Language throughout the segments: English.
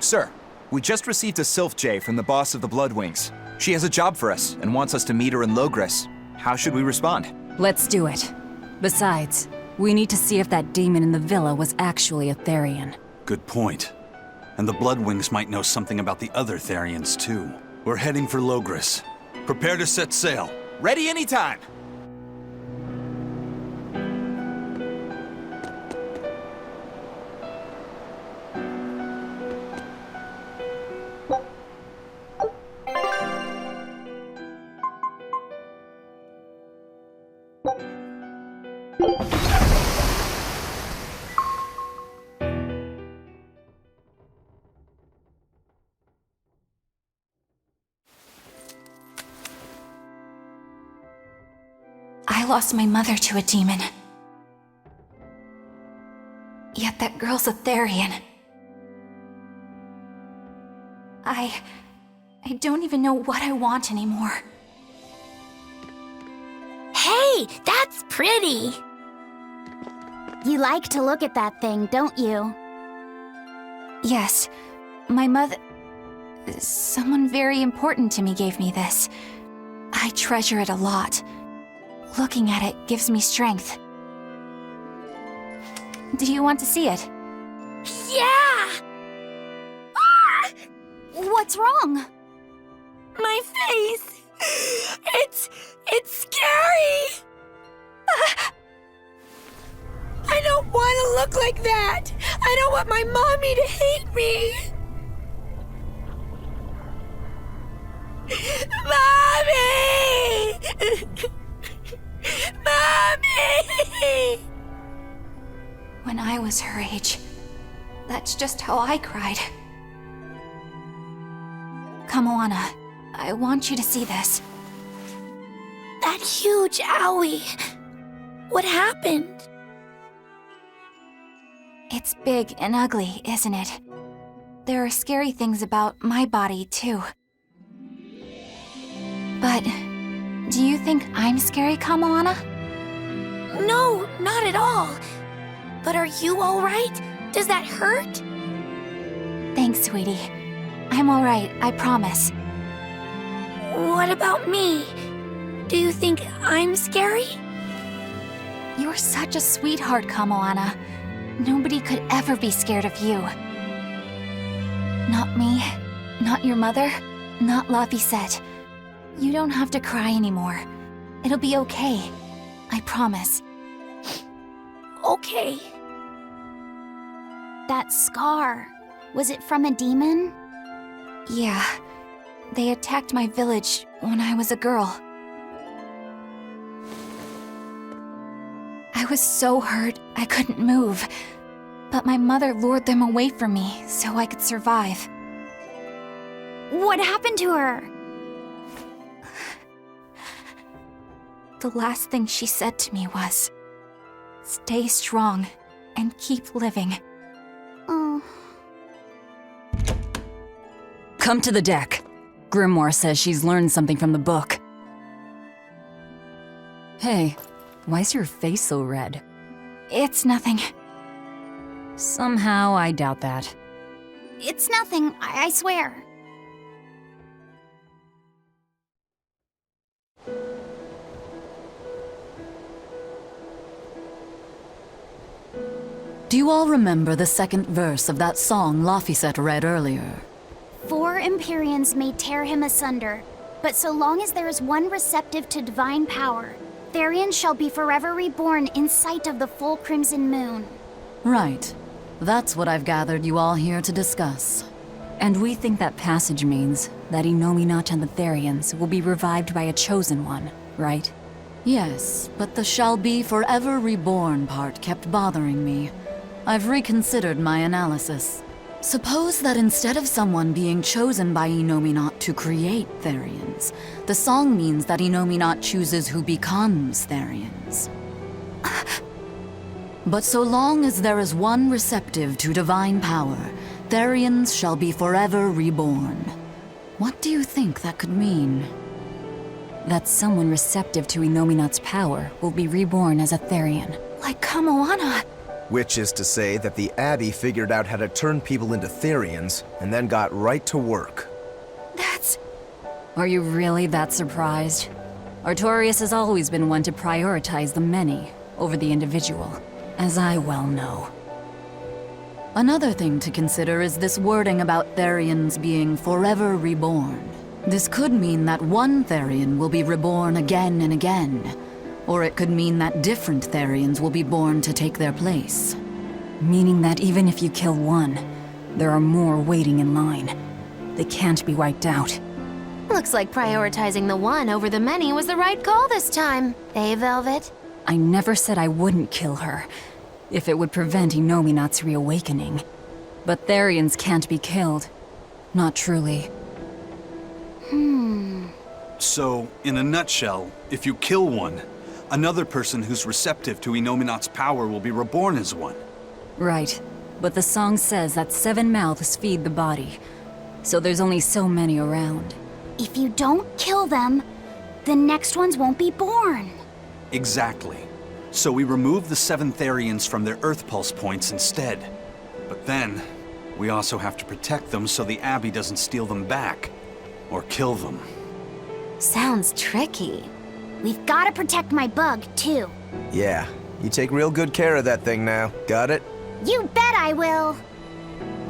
Sir, we just received a Sylph J from the boss of the Bloodwings. She has a job for us and wants us to meet her in Logres. How should we respond? Let's do it. Besides, we need to see if that demon in the villa was actually a Therian. Good point. And the Bloodwings might know something about the other Therians, too. We're heading for Logres. Prepare to set sail. Ready anytime! I lost my mother to a demon. Yet that girl's a Therian. I don't even know what I want anymore. Hey, that's pretty! You like to look at that thing, don't you? Yes, my mother... Someone very important to me gave me this. I treasure it a lot. Looking at it gives me strength. Do you want to see it? Yeah! Ah! What's wrong? My face! It's scary! I don't want to look like that! I don't want my mommy to hate me! Mommy! Mommy! When I was her age, that's just how I cried. Come, Moana, I want you to see this. That huge owie! What happened? It's big and ugly, isn't it? There are scary things about my body, too. But, do you think I'm scary, Kamoana? No, not at all. But are you alright? Does that hurt? Thanks, sweetie. I'm alright, I promise. What about me? Do you think I'm scary? You're such a sweetheart, Kamoana. Nobody could ever be scared of you. Not me, not your mother, not Laphicet. You don't have to cry anymore. It'll be okay. I promise. Okay. That scar, was it from a demon? Yeah. They attacked my village when I was a girl. I was so hurt I couldn't move. But my mother lured them away from me so I could survive. What happened to her? The last thing she said to me was, "Stay strong and keep living." Oh. Come to the deck. Grimoire says she's learned something from the book. Hey, why's your face so red? It's nothing. Somehow, I doubt that. It's nothing, I swear. Do you all remember the second verse of that song Laphicet read earlier? 4 Empyreans may tear him asunder, but so long as there is one receptive to divine power, Therian shall be forever reborn in sight of the full crimson moon. Right. That's what I've gathered you all here to discuss. And we think that passage means that Innominat and the Therians will be revived by a chosen one, right? Yes, but the shall be forever reborn part kept bothering me. I've reconsidered my analysis. Suppose that instead of someone being chosen by Innominat to create Therians, the song means that Innominat chooses who becomes Therians. But so long as there is one receptive to divine power, Therians shall be forever reborn. What do you think that could mean? That someone receptive to Innominat's power will be reborn as a Therian. Like Kamoana. Which is to say that the Abbey figured out how to turn people into Therians, and then got right to work. That's... Are you really that surprised? Artorias has always been one to prioritize the many over the individual, as I well know. Another thing to consider is this wording about Therians being forever reborn. This could mean that one Therian will be reborn again and again, or it could mean that different Therians will be born to take their place. Meaning that even if you kill one, there are more waiting in line. They can't be wiped out. Looks like prioritizing the one over the many was the right call this time. Eh, Velvet? I never said I wouldn't kill her, if it would prevent Inominat's reawakening. But Therians can't be killed. Not truly. So, in a nutshell, if you kill one, another person who's receptive to Inominat's power will be reborn as one. Right. But the song says that 7 mouths feed the body, so there's only so many around. If you don't kill them, the next ones won't be born. Exactly. So we remove the 7 Therians from their Earth Pulse points instead. But then, we also have to protect them so the Abbey doesn't steal them back. Or kill them. Sounds tricky. We've got to protect my bug, too. Yeah, you take real good care of that thing now. Got it? You bet I will.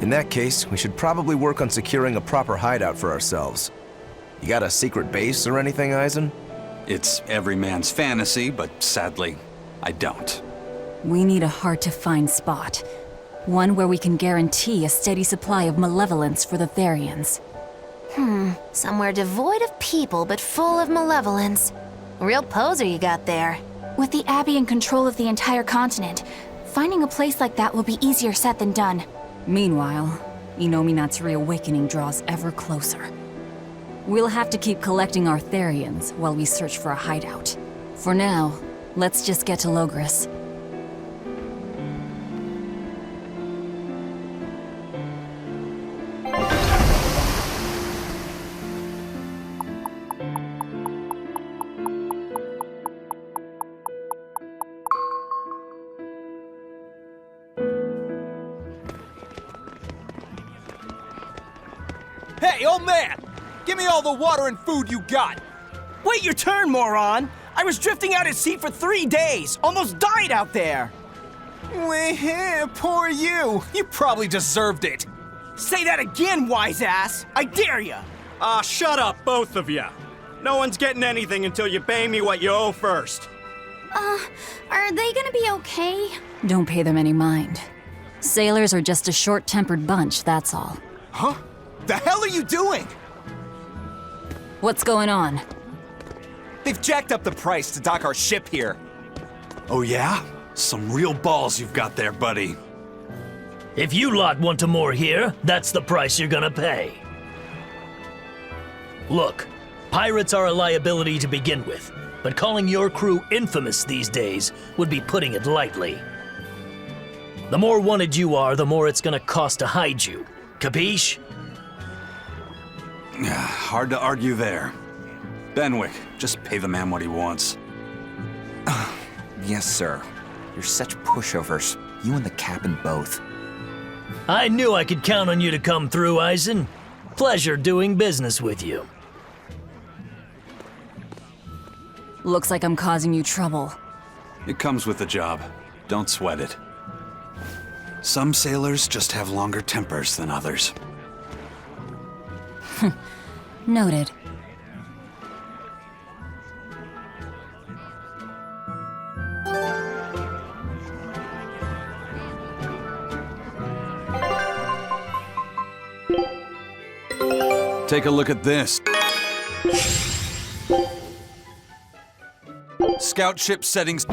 In that case, we should probably work on securing a proper hideout for ourselves. You got a secret base or anything, Eisen? It's every man's fantasy, but sadly, I don't. We need a hard-to-find spot. One where we can guarantee a steady supply of malevolence for the Therians. Somewhere devoid of people but full of malevolence. Real poser you got there. With the Abbey in control of the entire continent, finding a place like that will be easier said than done. Meanwhile, Inominat's reawakening draws ever closer. We'll have to keep collecting our Therians while we search for a hideout. For now, let's just get to Logris. Hey, old man! Give me all the water and food you got! Wait your turn, moron! I was drifting out at sea for 3 days! Almost died out there! Poor you! You probably deserved it! Say that again, wise ass! I dare ya! Shut up, both of you. No one's getting anything until you pay me what you owe first. Are they gonna be okay? Don't pay them any mind. Sailors are just a short-tempered bunch, that's all. Huh? The hell are you doing? What's going on? They've jacked up the price to dock our ship here. Oh yeah? Some real balls you've got there, buddy. If you lot want to moor here, that's the price you're gonna pay. Look, pirates are a liability to begin with, but calling your crew infamous these days would be putting it lightly. The more wanted you are, the more it's gonna cost to hide you. Capiche? Hard to argue there. Benwick, just pay the man what he wants. Yes, sir. You're such pushovers. You and the captain both. I knew I could count on you to come through, Eisen. Pleasure doing business with you. Looks like I'm causing you trouble. It comes with the job. Don't sweat it. Some sailors just have longer tempers than others. Noted. Take a look at this. Scout ship settings.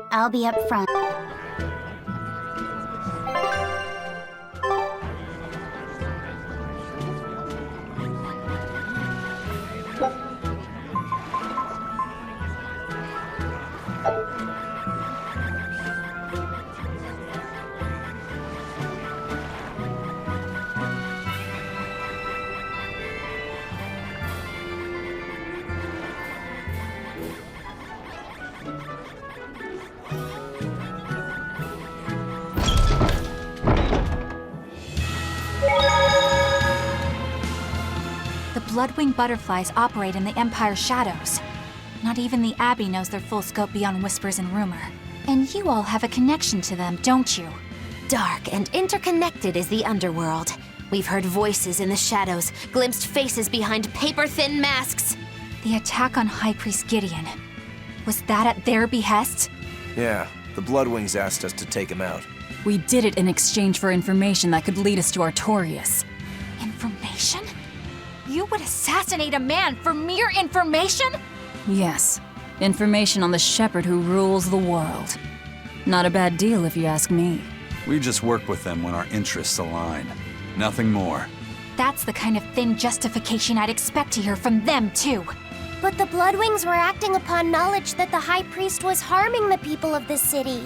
I'll be up front. Bloodwing butterflies operate in the Empire's shadows. Not even the Abbey knows their full scope beyond whispers and rumor. And you all have a connection to them, don't you? Dark and interconnected is the underworld. We've heard voices in the shadows, glimpsed faces behind paper-thin masks. The attack on High Priest Gideon. Was that at their behest? Yeah, the Bloodwings asked us to take him out. We did it in exchange for information that could lead us to Artorias. Information? You would assassinate a man for mere information? Yes. Information on the shepherd who rules the world. Not a bad deal if you ask me. We just work with them when our interests align. Nothing more. That's the kind of thin justification I'd expect to hear from them, too. But the Bloodwings were acting upon knowledge that the High Priest was harming the people of the city.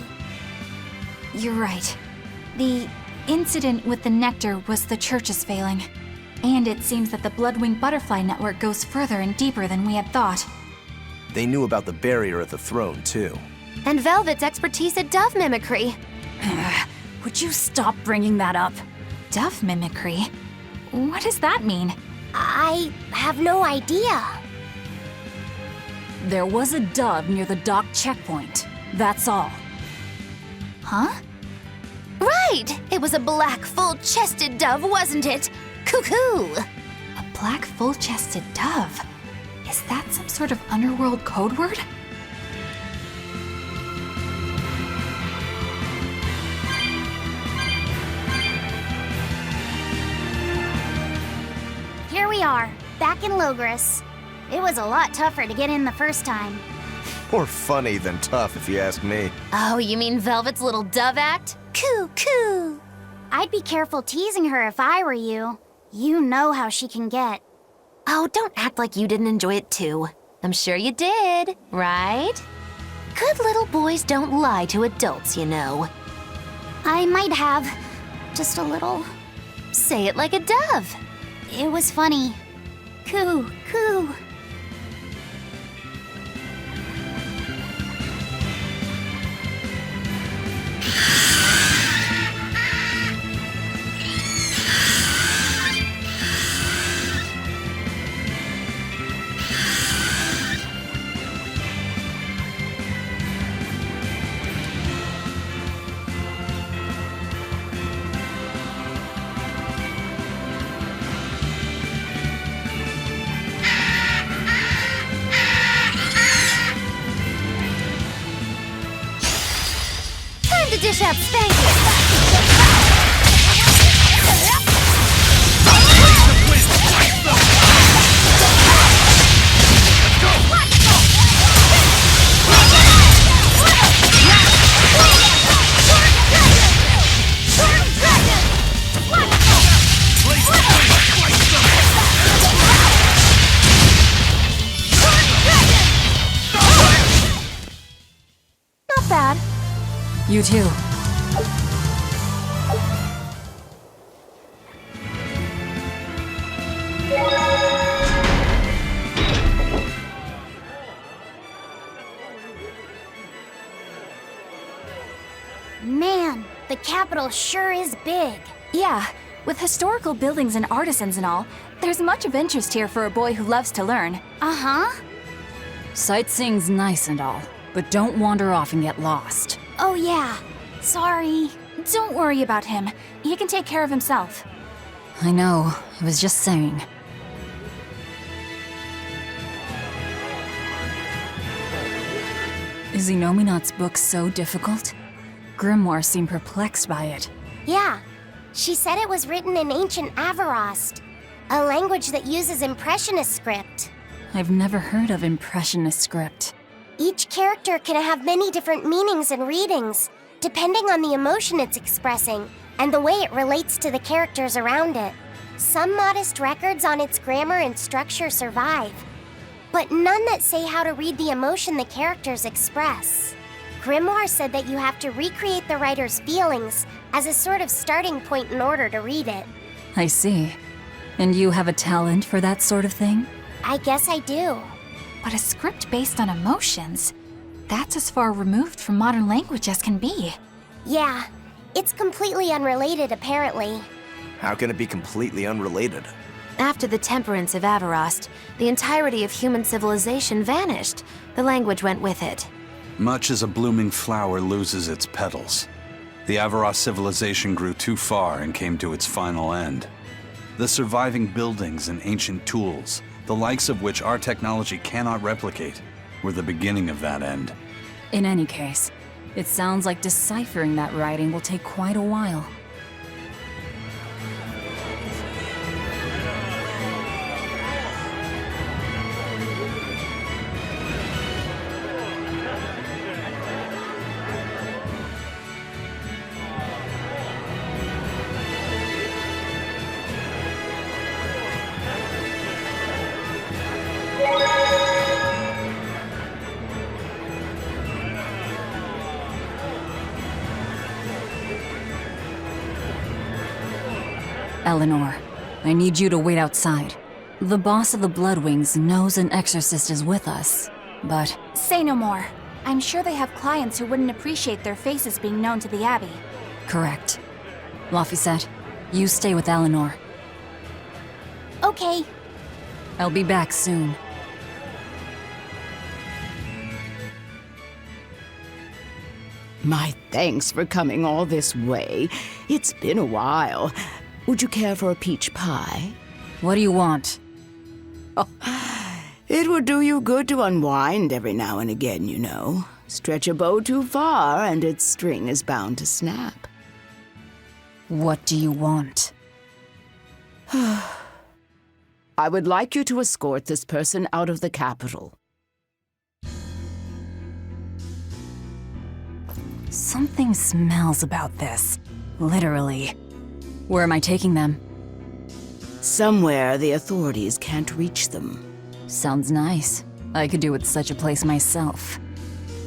You're right. The incident with the nectar was the Church's failing. And it seems that the Bloodwing Butterfly Network goes further and deeper than we had thought. They knew about the barrier at the throne, too. And Velvet's expertise at dove mimicry. Would you stop bringing that up? Dove mimicry? What does that mean? I have no idea. There was a dove near the dock checkpoint. That's all. Huh? Right! It was a black, full-chested dove, wasn't it? Cuckoo! A black, full-chested dove? Is that some sort of underworld code word? Here we are, back in Logris. It was a lot tougher to get in the first time. More funny than tough, if you ask me. Oh, you mean Velvet's little dove act? Coo-coo! I'd be careful teasing her if I were you. You know how she can get. Oh, don't act like you didn't enjoy it too. I'm sure you did, right? Good little boys don't lie to adults, you know. I might have. Just a little. Say it like a dove. It was funny. Coo, coo. To dish out spanking. Not bad. You too. Man, the capital sure is big. Yeah, with historical buildings and artisans and all, there's much of interest here for a boy who loves to learn. Uh-huh. Sightseeing's nice and all, but don't wander off and get lost. Oh yeah. Sorry. Don't worry about him. He can take care of himself. I know, I was just saying. Is Inominat's book so difficult? Grimoire seemed perplexed by it. Yeah. She said it was written in ancient Avarost, a language that uses Impressionist script. I've never heard of Impressionist script. Each character can have many different meanings and readings, depending on the emotion it's expressing and the way it relates to the characters around it. Some modest records on its grammar and structure survive, but none that say how to read the emotion the characters express. Grimoire said that you have to recreate the writer's feelings as a sort of starting point in order to read it. I see. And you have a talent for that sort of thing? I guess I do. But a script based on emotions? That's as far removed from modern language as can be. Yeah, it's completely unrelated apparently. How can it be completely unrelated? After the temperance of Avarost, the entirety of human civilization vanished. The language went with it. Much as a blooming flower loses its petals, the Avarost civilization grew too far and came to its final end. The surviving buildings and ancient tools, the likes of which our technology cannot replicate, were the beginning of that end. In any case, it sounds like deciphering that writing will take quite a while. Eleanor, I need you to wait outside. The boss of the Bloodwings knows an exorcist is with us, but... Say no more. I'm sure they have clients who wouldn't appreciate their faces being known to the Abbey. Correct. Laphicet, you stay with Eleanor. Okay. I'll be back soon. My thanks for coming all this way. It's been a while. Would you care for a peach pie? What do you want? Oh, it would do you good to unwind every now and again, you know. Stretch a bow too far and its string is bound to snap. What do you want? I would like you to escort this person out of the capital. Something smells about this. Literally. Where am I taking them? Somewhere the authorities can't reach them. Sounds nice. I could do with such a place myself.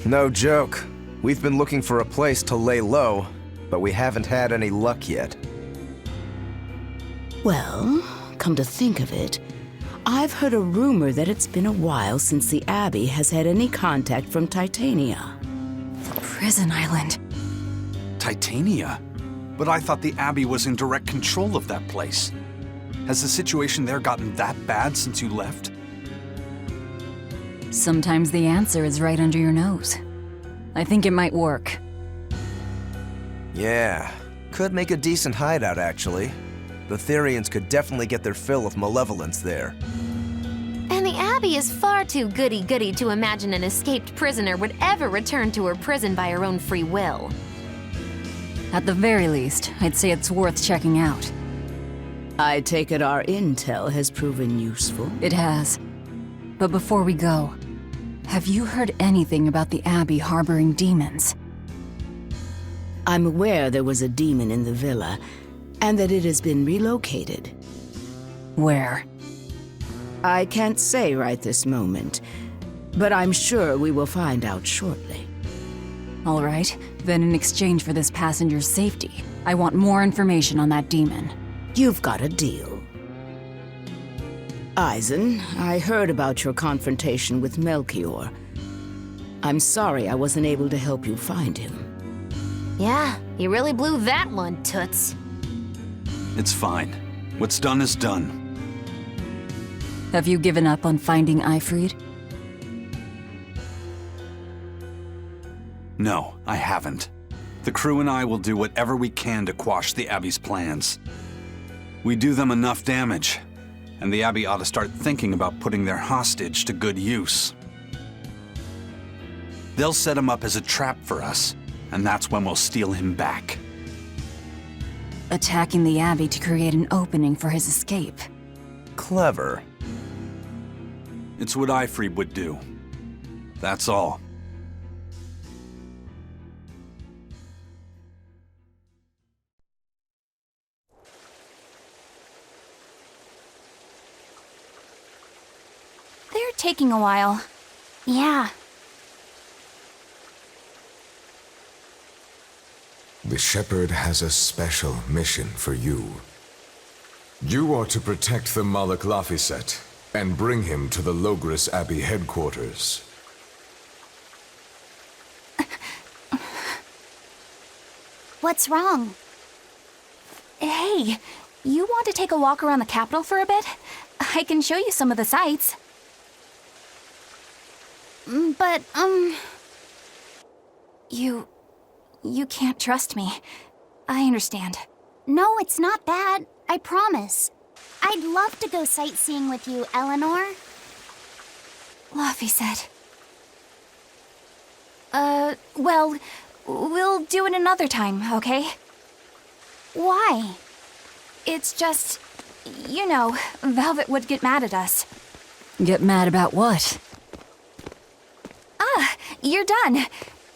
No joke. We've been looking for a place to lay low, but we haven't had any luck yet. Well, come to think of it, I've heard a rumor that it's been a while since the Abbey has had any contact from Titania. Prison Island. Titania? But I thought the Abbey was in direct control of that place. Has the situation there gotten that bad since you left? Sometimes the answer is right under your nose. I think it might work. Yeah, could make a decent hideout, actually. The Therians could definitely get their fill of Malevolence there. And the Abbey is far too goody-goody to imagine an escaped prisoner would ever return to her prison by her own free will. At the very least, I'd say it's worth checking out. I take it our intel has proven useful. It has. But before we go, have you heard anything about the Abbey harboring demons? I'm aware there was a demon in the villa, and that it has been relocated. Where? I can't say right this moment, but I'm sure we will find out shortly. All right, then in exchange for this passenger's safety, I want more information on that demon. You've got a deal. Eisen, I heard about your confrontation with Melchior. I'm sorry I wasn't able to help you find him. Yeah, you really blew that one, Toots. It's fine. What's done is done. Have you given up on finding Eifried? No, I haven't. The crew and I will do whatever we can to quash the Abbey's plans. We do them enough damage, and the Abbey ought to start thinking about putting their hostage to good use. They'll set him up as a trap for us, and that's when we'll steal him back. attacking the Abbey to create an opening for his escape. Clever. It's what Ifreeb would do. That's all. They're taking a while. Yeah. The Shepherd has a special mission for you. You are to protect the Malak Laphicet and bring him to the Logris Abbey headquarters. What's wrong? Hey, you want to take a walk around the capital for a bit? I can show you some of the sights. But, You can't trust me. I understand. No, it's not that. I promise. I'd love to go sightseeing with you, Eleanor. Laphicet. Well, we'll do it another time, okay? Why? It's just, you know, Velvet would get mad at us. Get mad about what? Ah, you're done.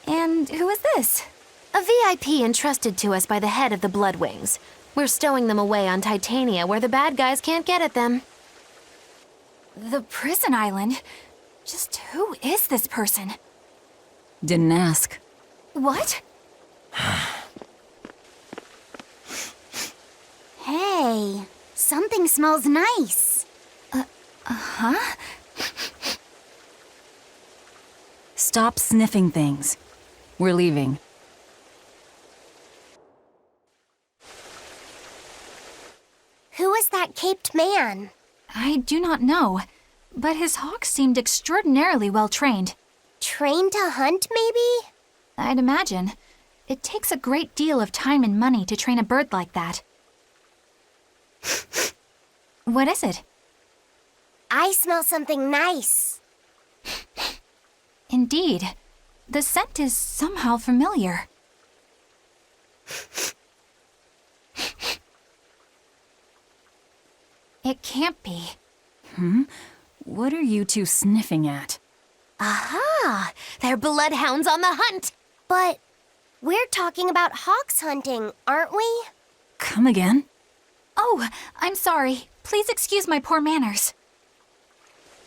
And who is this? A VIP entrusted to us by the head of the Bloodwings. We're stowing them away on Titania where the bad guys can't get at them. The prison island? Just who is this person? Didn't ask. What? Hey, something smells nice. Huh? Stop sniffing things. We're leaving. Who is that caped man? I do not know, but his hawks seemed extraordinarily well trained. Trained to hunt, maybe? I'd imagine. It takes a great deal of time and money to train a bird like that. What is it? I smell something nice. Indeed. The scent is somehow familiar. It can't be. What are you two sniffing at? Aha! They're bloodhounds on the hunt! But we're talking about hawks hunting, aren't we? Come again? Oh, I'm sorry. Please excuse my poor manners.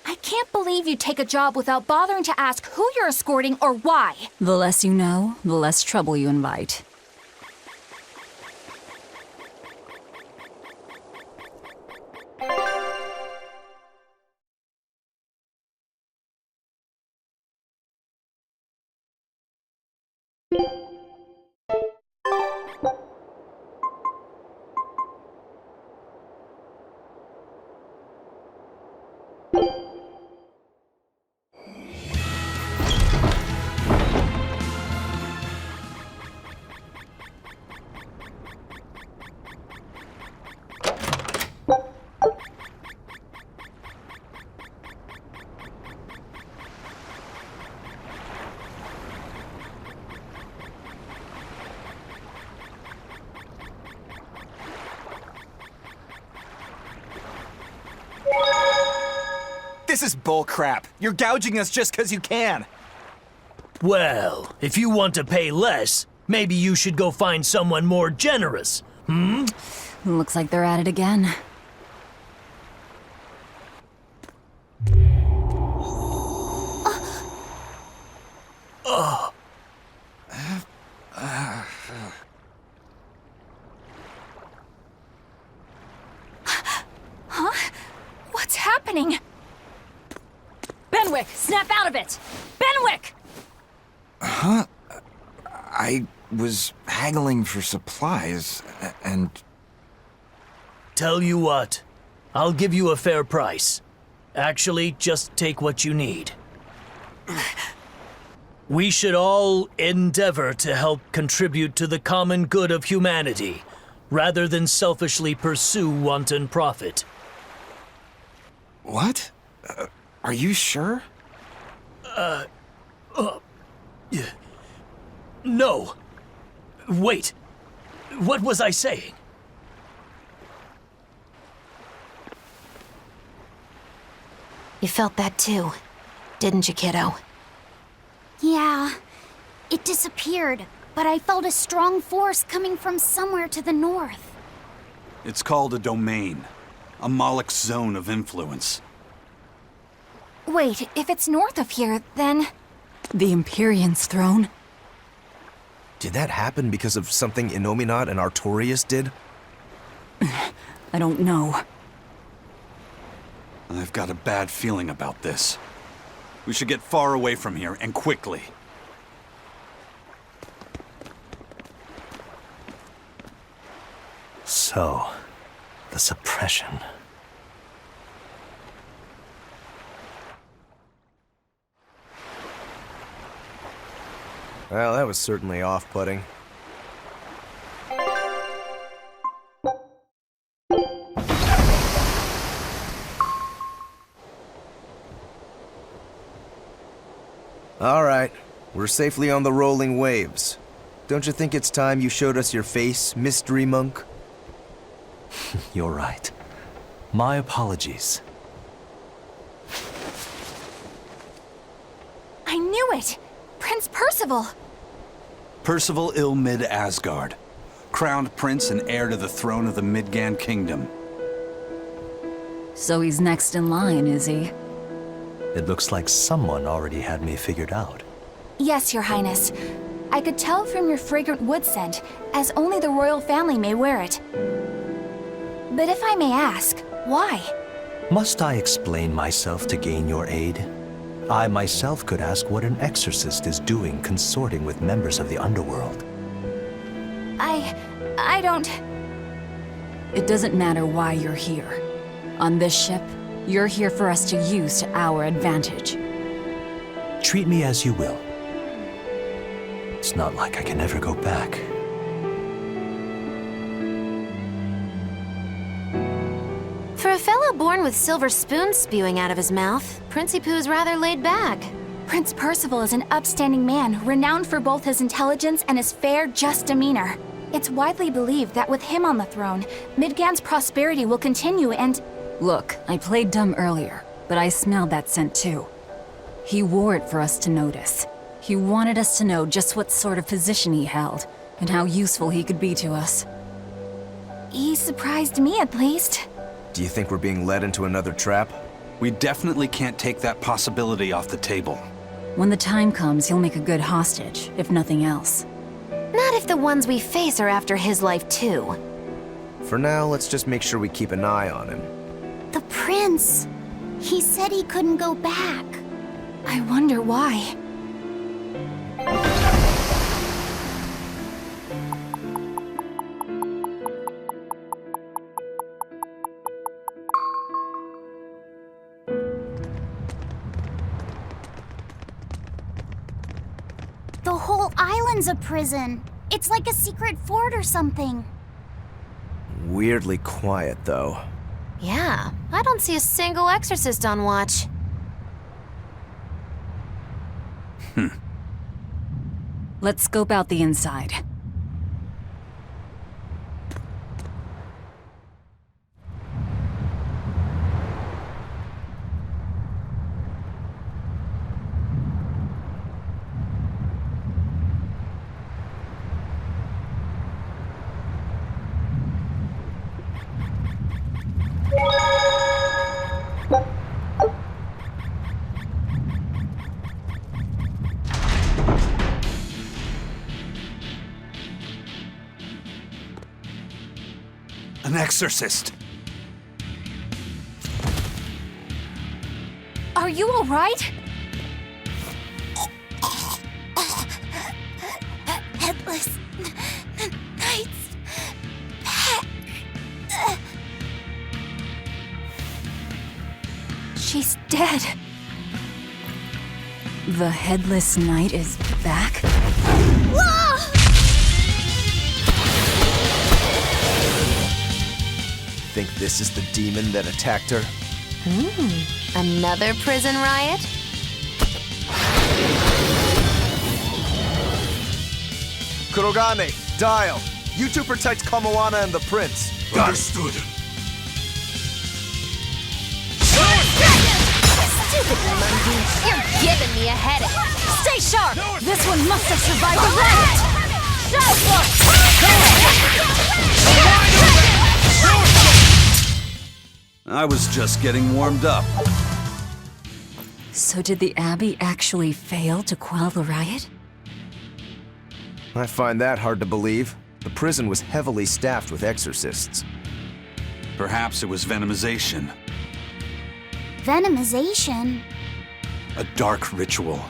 I can't believe you take a job without bothering to ask who you're escorting or why. The less you know, the less trouble you invite. This is bullcrap. You're gouging us just because you can. Well, if you want to pay less, maybe you should go find someone more generous. Looks like they're at it again. Huh? What's happening? Benwick, snap out of it! Benwick! Huh? I was haggling for supplies, and... Tell you what, I'll give you a fair price. Actually, just take what you need. We should all endeavor to help contribute to the common good of humanity, rather than selfishly pursue wanton profit. What? Are you sure? No. Wait. What was I saying? You felt that too, didn't you, kiddo? Yeah, it disappeared, but I felt a strong force coming from somewhere to the north. It's called a domain. A Moloch zone of influence. Wait, if it's north of here, then... The Empyrean's throne? Did that happen because of something Innominat and Artorias did? I don't know. I've got a bad feeling about this. We should get far away from here, and quickly. So, the suppression. Well, that was certainly off-putting. All right, we're safely on the rolling waves. Don't you think it's time you showed us your face, Mystery Monk? You're right. My apologies. I knew it! Prince Percival! Percival Ilmid Asgard, crowned prince and heir to the throne of the Midgand Kingdom. So he's next in line, is he? It looks like someone already had me figured out. Yes, Your Highness. I could tell from your fragrant wood scent, as only the royal family may wear it. But if I may ask, why? Must I explain myself to gain your aid? I myself could ask what an exorcist is doing consorting with members of the underworld. I don't... It doesn't matter why you're here. On this ship, you're here for us to use to our advantage. Treat me as you will. It's not like I can ever go back. For a fellow born with silver spoons spewing out of his mouth, Princie Pooh's rather laid back. Prince Percival is an upstanding man, renowned for both his intelligence and his fair, just demeanor. It's widely believed that with him on the throne, Midgand's prosperity will continue and... Look, I played dumb earlier, but I smelled that scent too. He wore it for us to notice. He wanted us to know just what sort of position he held, and how useful he could be to us. He surprised me, at least. Do you think we're being led into another trap? We definitely can't take that possibility off the table. When the time comes, he'll make a good hostage, if nothing else. Not if the ones we face are after his life too. For now, let's just make sure we keep an eye on him. The prince. He said he couldn't go back. I wonder why. The whole island's a prison. It's like a secret fort or something. Weirdly quiet, though. Yeah, I don't see a single exorcist on watch. Let's scope out the inside. An exorcist! Are you all right? Headless Knight's back. She's dead. The Headless Knight is back? Think this is the demon that attacked her? Another prison riot? Kurogane, Dial, you two protect Kamoana and the prince. Understood. stupidly, Mundine. You're giving me a headache. Stay sharp! This one must have survived the riot! I was just getting warmed up. So did the Abbey actually fail to quell the riot? I find that hard to believe. The prison was heavily staffed with exorcists. Perhaps it was venomization. Venomization? A dark ritual,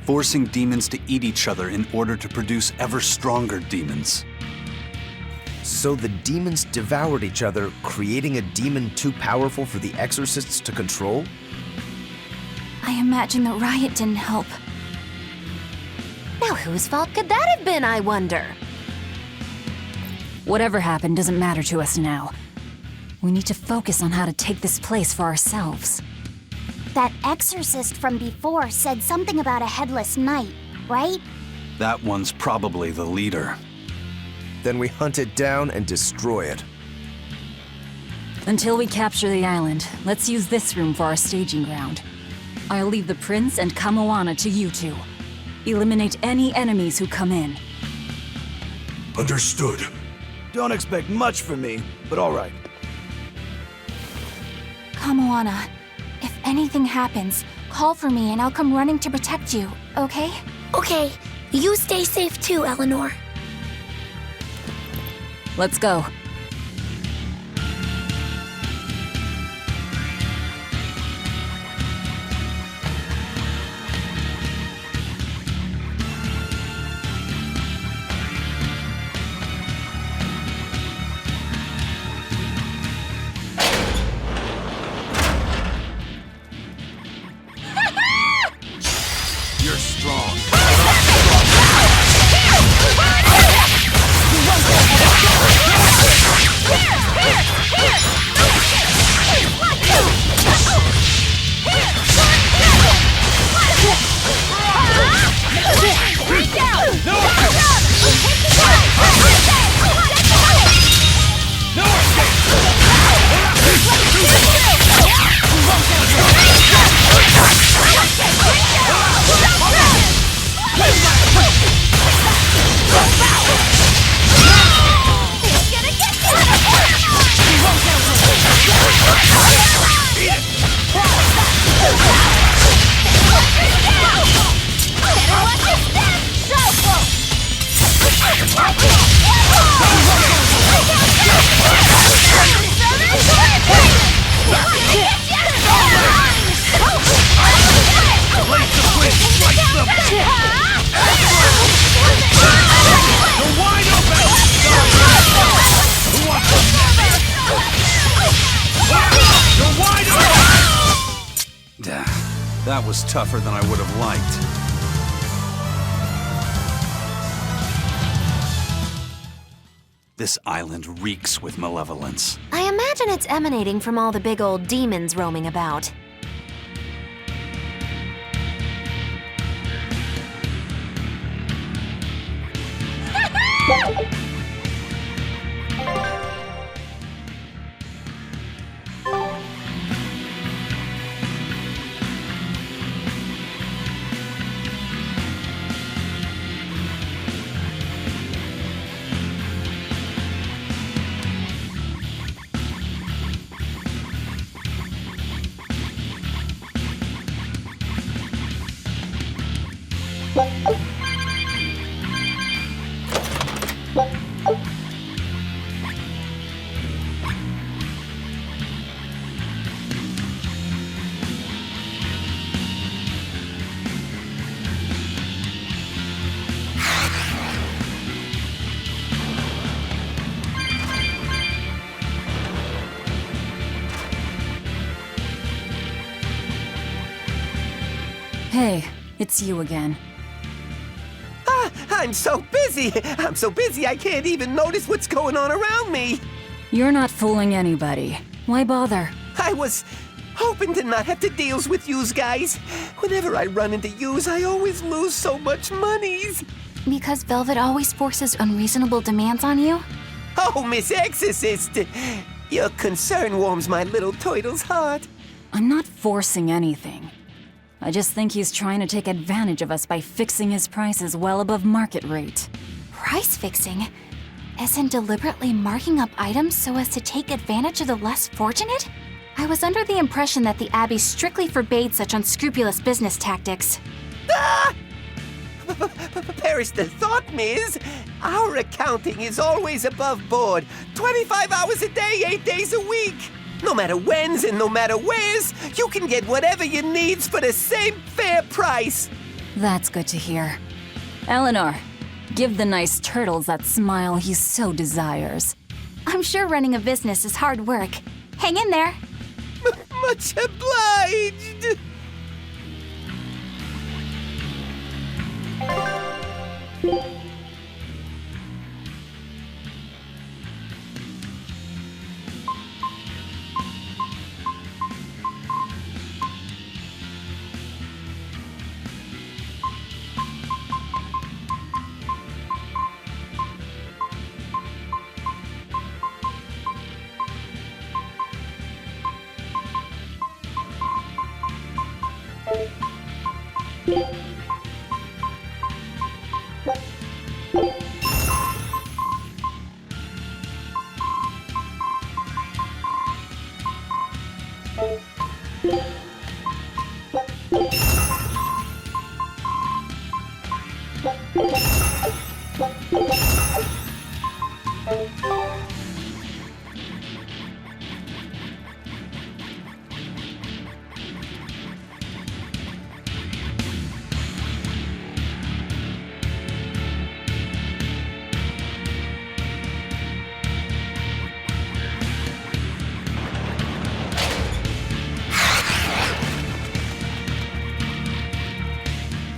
forcing demons to eat each other in order to produce ever stronger demons. So the demons devoured each other, creating a demon too powerful for the exorcists to control? I imagine the riot didn't help. Now whose fault could that have been, I wonder? Whatever happened doesn't matter to us now. We need to focus on how to take this place for ourselves. That exorcist from before said something about a Headless Knight, right? That one's probably the leader. Then we hunt it down and destroy it. Until we capture the island, let's use this room for our staging ground. I'll leave the prince and Kamoana to you two. Eliminate any enemies who come in. Understood. Don't expect much from me, but all right. Kamoana, if anything happens, call for me and I'll come running to protect you, okay? Okay, you stay safe too, Eleanor. Let's go. You're strong. That was tougher than I would have liked. This island reeks with malevolence. I imagine it's emanating from all the big old demons roaming about. Hey, it's you again. I'm so busy. I'm so busy I can't even notice what's going on around me. You're not fooling anybody. Why bother? I was hoping to not have to deal with yous guys. Whenever I run into yous, I always lose so much monies. Because Velvet always forces unreasonable demands on you? Oh, Miss Exorcist, your concern warms my little turtle's heart. I'm not forcing anything. I just think he's trying to take advantage of us by fixing his prices well above market rate. Price fixing? As in deliberately marking up items so as to take advantage of the less fortunate? I was under the impression that the Abbey strictly forbade such unscrupulous business tactics. Ah! Perish the thought, Miss. Our accounting is always above board. 25 hours a day, 8 days a week. No matter whens and no matter wheres, you can get whatever you needs for the same fair price. That's good to hear. Eleanor, give the nice turtles that smile he so desires. I'm sure running a business is hard work. Hang in there. Much obliged.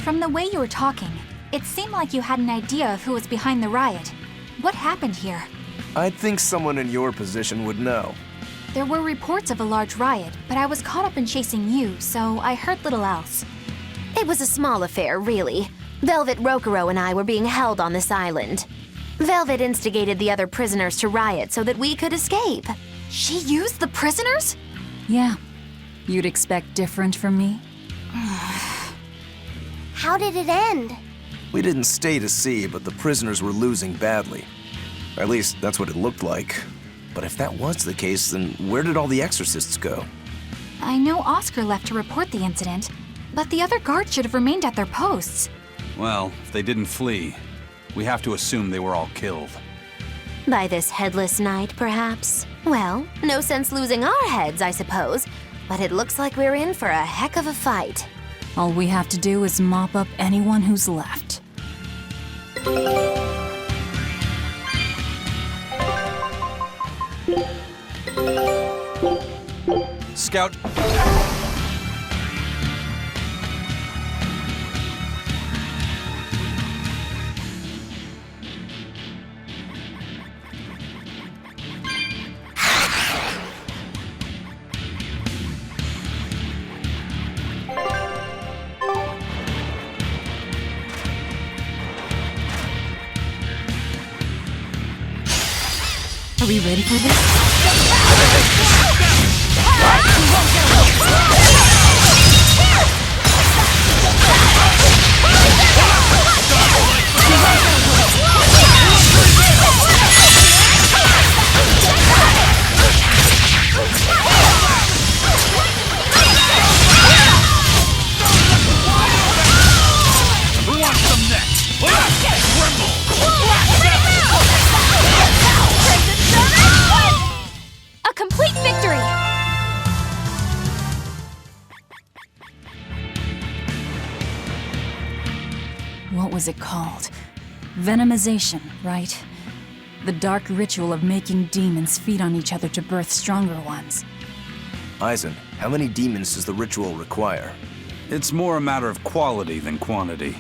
From the way you were talking, it seemed like you had an idea of who was behind the riot. What happened here? I'd think someone in your position would know. There were reports of a large riot, but I was caught up in chasing you, so I heard little else. It was a small affair, really. Velvet Rokurou and I were being held on this island. Velvet instigated the other prisoners to riot so that we could escape. She used the prisoners? Yeah. You'd expect different from me? How did it end? We didn't stay to see, but the prisoners were losing badly. At least, that's what it looked like. But if that was the case, then where did all the exorcists go? I know Oscar left to report the incident, but the other guards should have remained at their posts. Well, if they didn't flee, we have to assume they were all killed. By this Headless Knight, perhaps? Well, no sense losing our heads, I suppose. But it looks like we're in for a heck of a fight. All we have to do is mop up anyone who's left. Scout. Are we ready for this? Who wants some next? Tremble! A complete victory! What was it called? Venomization, right? The dark ritual of making demons feed on each other to birth stronger ones. Eisen, how many demons does the ritual require? It's more a matter of quality than quantity.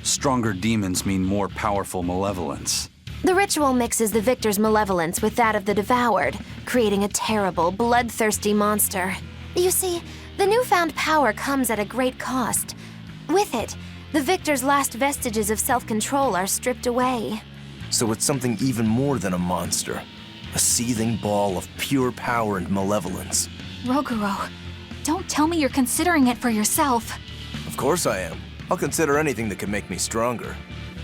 Stronger demons mean more powerful malevolence. The ritual mixes the victor's malevolence with that of the devoured, creating a terrible, bloodthirsty monster. You see, the newfound power comes at a great cost. With it, the victor's last vestiges of self-control are stripped away. So it's something even more than a monster. A seething ball of pure power and malevolence. Rokurou, don't tell me you're considering it for yourself. Of course I am. I'll consider anything that can make me stronger.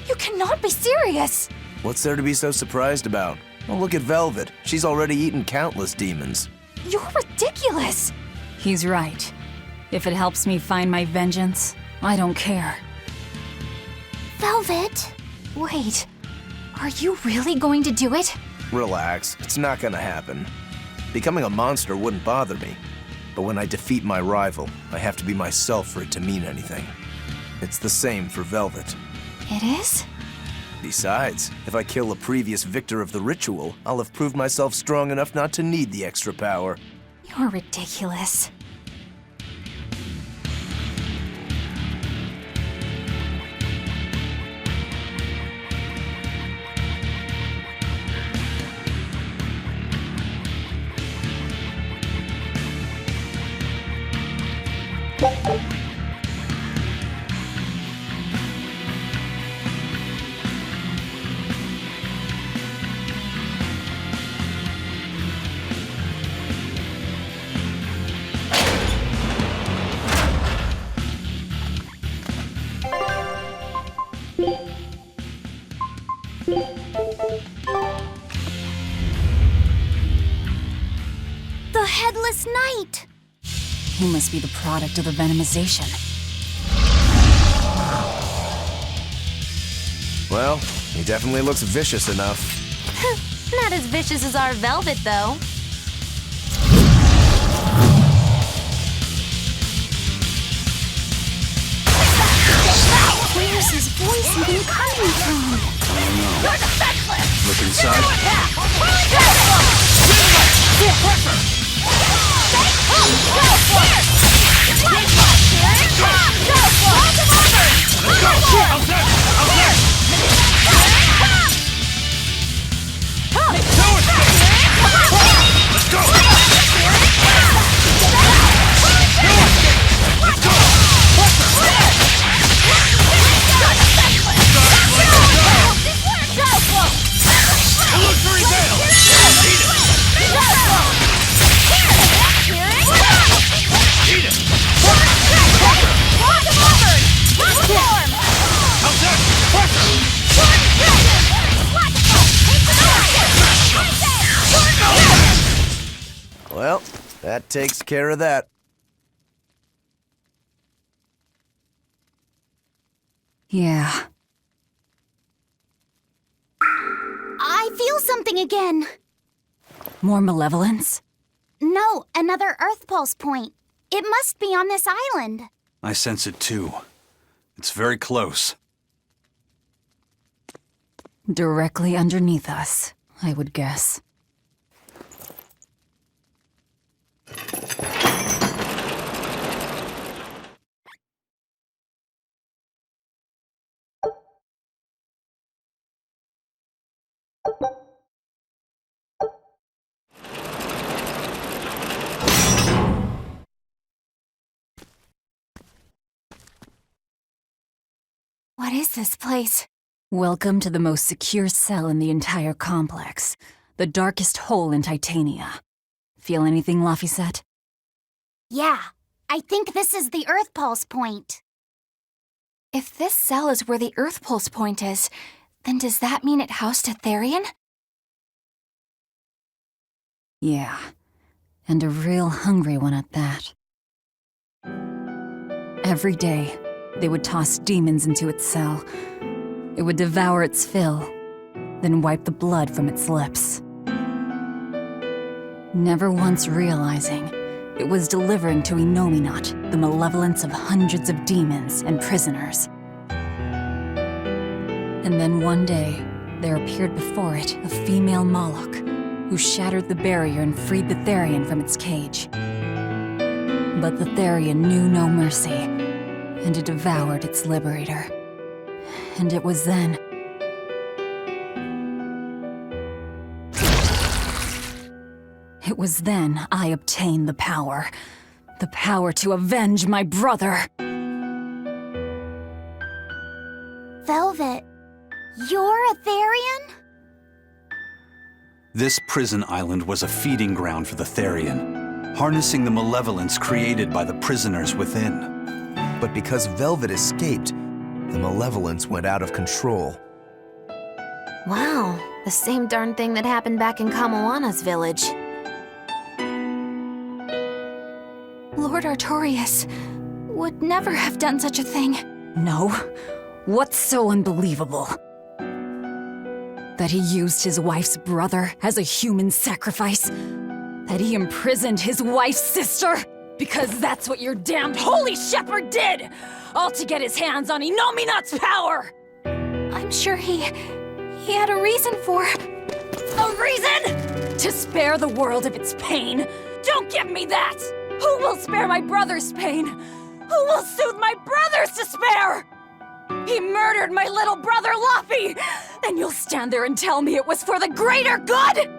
You cannot be serious! What's there to be so surprised about? Well, look at Velvet. She's already eaten countless demons. You're ridiculous! He's right. If it helps me find my vengeance, I don't care. Velvet! Wait, are you really going to do it? Relax, it's not gonna happen. Becoming a monster wouldn't bother me. But when I defeat my rival, I have to be myself for it to mean anything. It's the same for Velvet. It is? Besides, if I kill a previous victor of the ritual, I'll have proved myself strong enough not to need the extra power. You're ridiculous. The Headless Knight! He must be the product of the venomization. Well, he definitely looks vicious enough. Not as vicious as our Velvet, though. Where's his voice even coming from? You're defenseless! Look inside. Well, that takes care of that. Yeah. I feel something again. More malevolence? No, another Earth Pulse point. It must be on this island. I sense it too. It's very close. Directly underneath us, I would guess. What is this place? Welcome to the most secure cell in the entire complex. The darkest hole in Titania. Feel anything, Laphicet? Yeah, I think this is the Earth Pulse point. If this cell is where the Earth Pulse point is, then does that mean it housed a Therian? Yeah, and a real hungry one at that. Every day, they would toss demons into its cell. It would devour its fill, then wipe the blood from its lips. Never once realizing it was delivering to Inominat the malevolence of hundreds of demons and prisoners. And then one day, there appeared before it a female Moloch, who shattered the barrier and freed the Therian from its cage. But the Therian knew no mercy, and it devoured its liberator. And it was then... It was then I obtained the power. The power to avenge my brother! Velvet, you're a Therian? This prison island was a feeding ground for the Therian. harnessing the malevolence created by the prisoners within. But because Velvet escaped, the malevolence went out of control. Wow, the same darn thing that happened back in Kamoana's village. Lord Artorias would never have done such a thing. No. What's so unbelievable? That he used his wife's brother as a human sacrifice? That he imprisoned his wife's sister? Because that's what your damned holy shepherd did! All to get his hands on Inominat's power! I'm sure he had a reason for... A reason? To spare the world of its pain? Don't give me that! Who will spare my brother's pain? Who will soothe my brother's despair? He murdered my little brother, Luffy! And you'll stand there and tell me it was for the greater good?!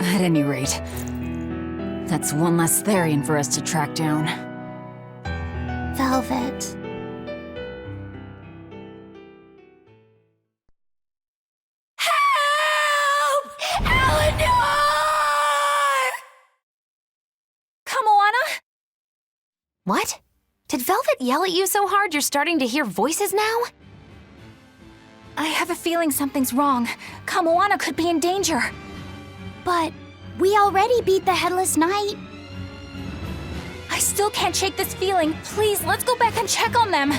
At any rate, that's one less Therian for us to track down. Velvet. What? Did Velvet yell at you so hard you're starting to hear voices now? I have a feeling something's wrong. Kamoana could be in danger. But we already beat the Headless Knight. I still can't shake this feeling. Please, let's go back and check on them.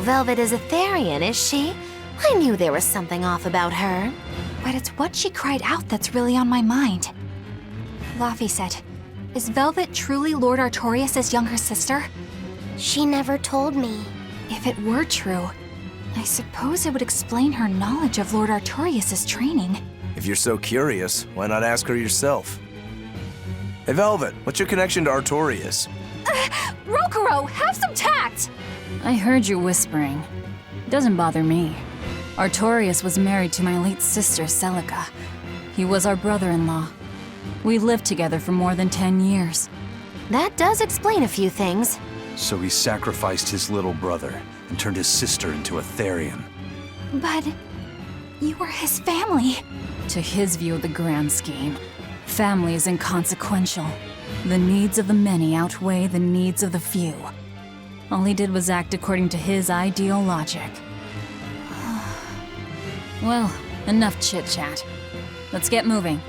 Velvet is a Therian, is she? I knew there was something off about her. But it's what she cried out that's really on my mind. Laphicet, is Velvet truly Lord Artorias' younger sister? She never told me. If it were true, I suppose it would explain her knowledge of Lord Artorias' training. If you're so curious, why not ask her yourself? Hey Velvet, what's your connection to Artorias? Rokuro, have some tact! I heard you whispering. It doesn't bother me. Artorias was married to my late sister, Celica. He was our brother-in-law. We lived together for more than 10 years. That does explain a few things. So he sacrificed his little brother and turned his sister into a Therian. But you were his family. To his view of the grand scheme, family is inconsequential. The needs of the many outweigh the needs of the few. All he did was act according to his ideal logic. Well, enough chit-chat. Let's get moving.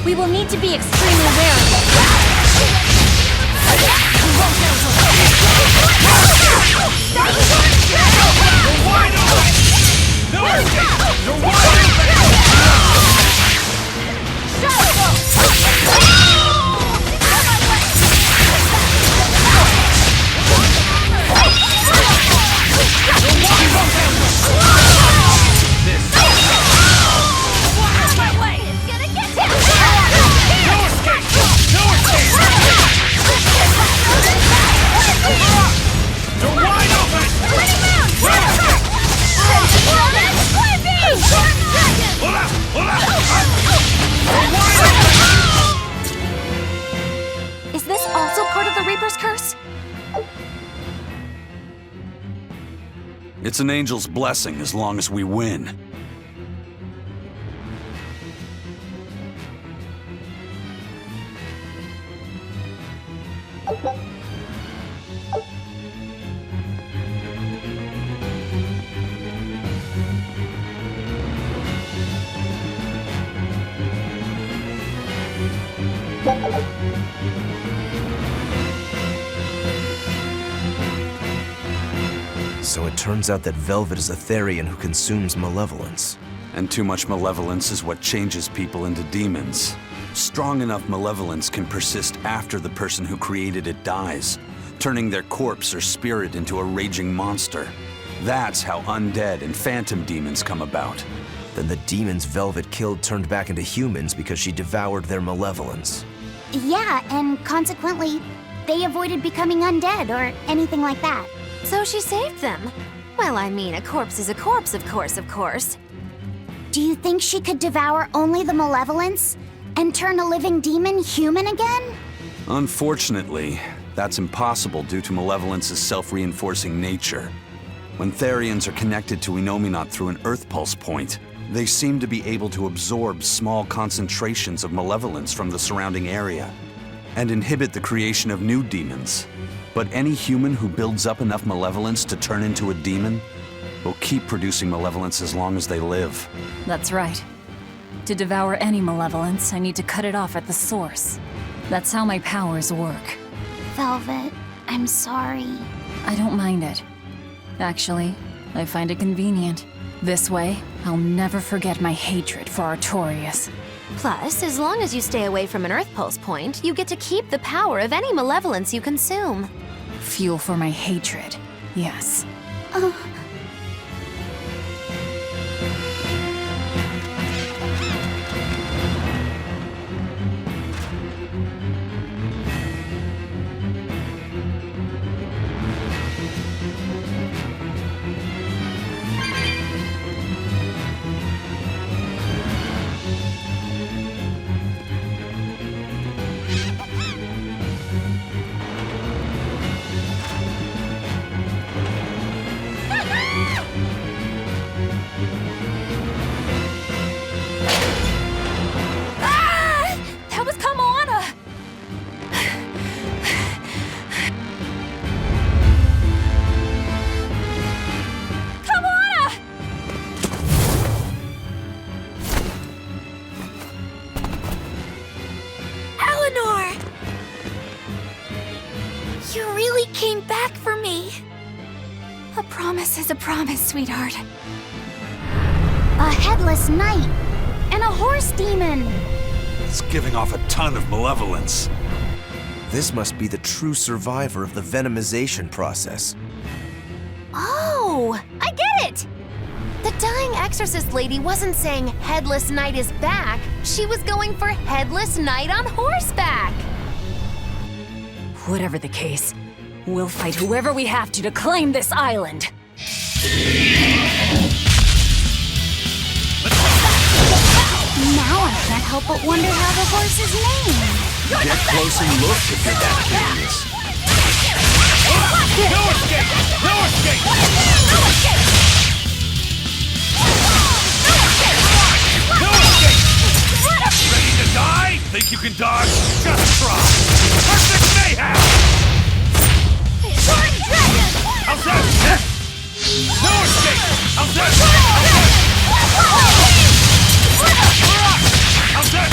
We will need to be extremely wary. No escape! Reaper's curse? It's an angel's blessing as long as we win. So it turns out that Velvet is a Therian who consumes malevolence. And too much malevolence is what changes people into demons. Strong enough malevolence can persist after the person who created it dies, turning their corpse or spirit into a raging monster. That's how undead and phantom demons come about. Then the demons Velvet killed turned back into humans because she devoured their malevolence. Yeah, and consequently, they avoided becoming undead or anything like that. So she saved them. Well, I mean, a corpse is a corpse, of course. Do you think she could devour only the malevolence and turn a living demon human again? Unfortunately, that's impossible due to Malevolence's self-reinforcing nature. When Therians are connected to Inominat through an Earth Pulse point, they seem to be able to absorb small concentrations of malevolence from the surrounding area and inhibit the creation of new demons. But any human who builds up enough malevolence to turn into a demon will keep producing malevolence as long as they live. That's right. To devour any malevolence, I need to cut it off at the source. That's how my powers work. Velvet, I'm sorry. I don't mind it. Actually, I find it convenient. This way, I'll never forget my hatred for Artorias. Plus, as long as you stay away from an Earth Pulse point, you get to keep the power of any malevolence you consume. Fuel for my hatred, yes. A promise, sweetheart. A Headless Knight and a horse demon. It's giving off a ton of malevolence. This must be the true survivor of the venomization process. Oh, I get it! The dying exorcist lady wasn't saying Headless Knight is back. She was going for Headless Knight on horseback. Whatever the case, we'll fight whoever we have to claim this island. Now I can't help but wonder how the horse is named. Get close and look if you're that curious. No escape! No escape! No escape! No escape! Ready to die? Think you can dodge? Just try! Perfect mayhem! Soaring dragon! How's that? No escape! How's that? How's that?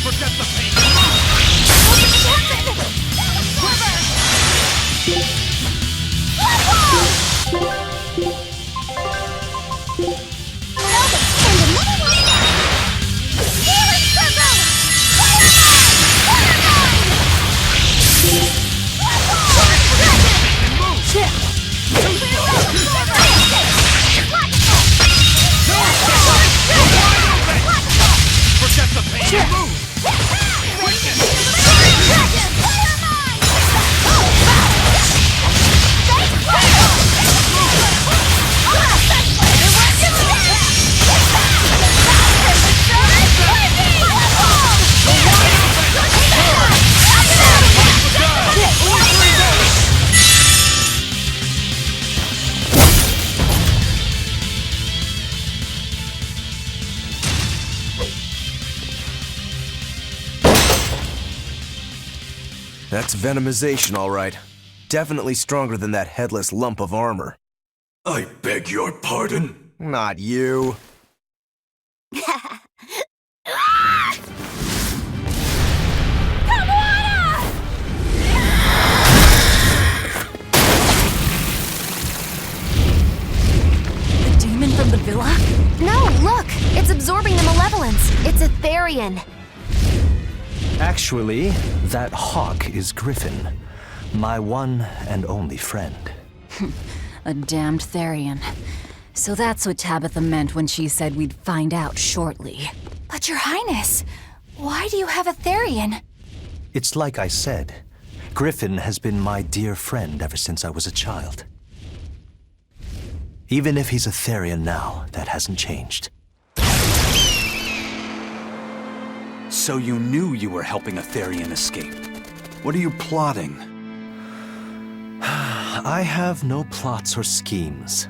Forget the pain! Forget the pain and move! That's venomization, all right. Definitely stronger than that headless lump of armor. I beg your pardon? Not you. The demon from the villa? No, look! It's absorbing the malevolence. It's a Therian. Actually, that hawk is Griffin, my one and only friend. A damned Therian. So that's what Tabitha meant when she said we'd find out shortly. But Your Highness, why do you have a Therian? It's like I said, Griffin has been my dear friend ever since I was a child. Even if he's a Therian now, that hasn't changed. So you knew you were helping a Therian escape. What are you plotting? I have no plots or schemes.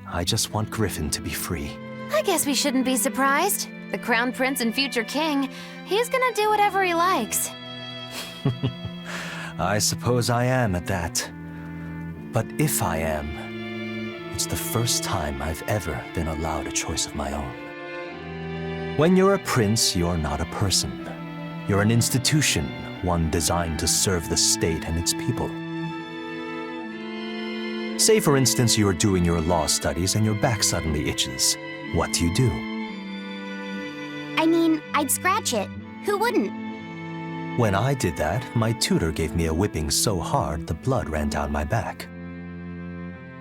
I just want Griffin to be free. I guess we shouldn't be surprised. The Crown Prince and future king, he's gonna do whatever he likes. I suppose I am at that. But if I am, it's the first time I've ever been allowed a choice of my own. When you're a prince, you're not a person. You're an institution, one designed to serve the state and its people. Say, for instance, you're doing your law studies and your back suddenly itches. What do you do? I mean, I'd scratch it. Who wouldn't? When I did that, my tutor gave me a whipping so hard the blood ran down my back.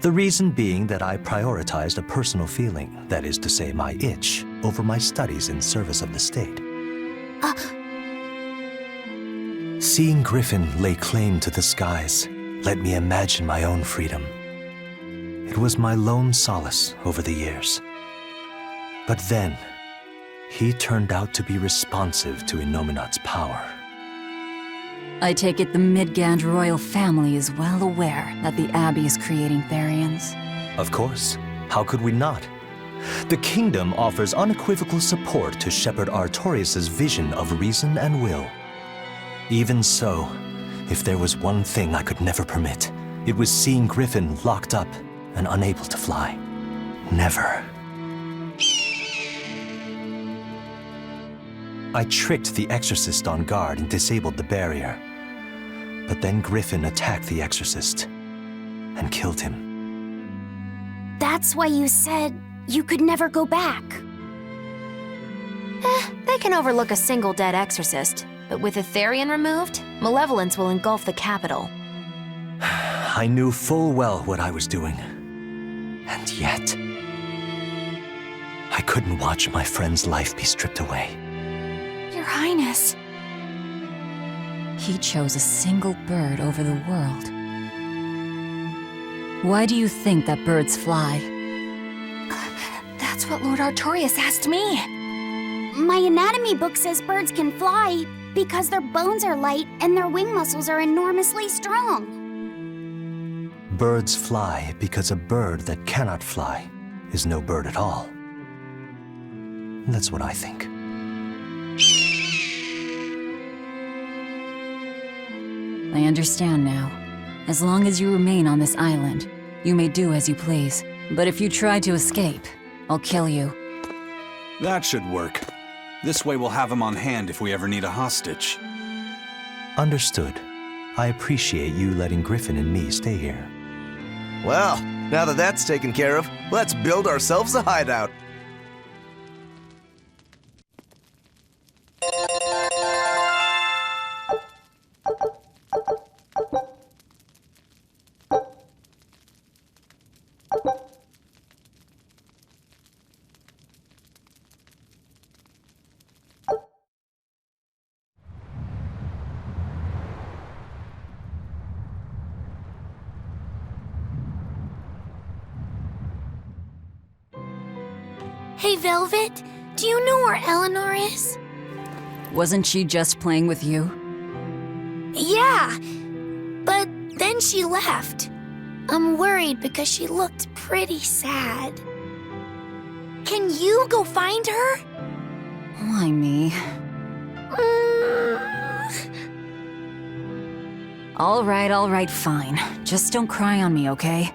The reason being that I prioritized a personal feeling, that is to say my itch, over my studies in service of the state. Seeing Griffin lay claim to the skies let me imagine my own freedom. It was my lone solace over the years. But then, he turned out to be responsive to Innominat's power. I take it the Midgand royal family is well aware that the Abbey is creating Therians. Of course. How could we not? The kingdom offers unequivocal support to Shepherd Artorius' vision of reason and will. Even so, if there was one thing I could never permit, it was seeing Griffin locked up and unable to fly. Never. I tricked the Exorcist on guard and disabled the barrier. But then Griffin attacked the Exorcist and killed him. That's why you said you could never go back. They can overlook a single dead Exorcist, but with a Therian removed, Malevolence will engulf the capital. I knew full well what I was doing. And yet, I couldn't watch my friend's life be stripped away. Your Highness. He chose a single bird over the world. Why do you think that birds fly? That's what Lord Artorius asked me. My anatomy book says birds can fly because their bones are light and their wing muscles are enormously strong. Birds fly because a bird that cannot fly is no bird at all. That's what I think. I understand now. As long as you remain on this island, you may do as you please. But if you try to escape, I'll kill you. That should work. This way we'll have him on hand if we ever need a hostage. Understood. I appreciate you letting Griffin and me stay here. Well, now that that's taken care of, let's build ourselves a hideout. Hey, Velvet, do you know where Eleanor is? Wasn't she just playing with you? Yeah, but then she left. I'm worried because she looked pretty sad. Can you go find her? Why me? All right, fine. Just don't cry on me, okay?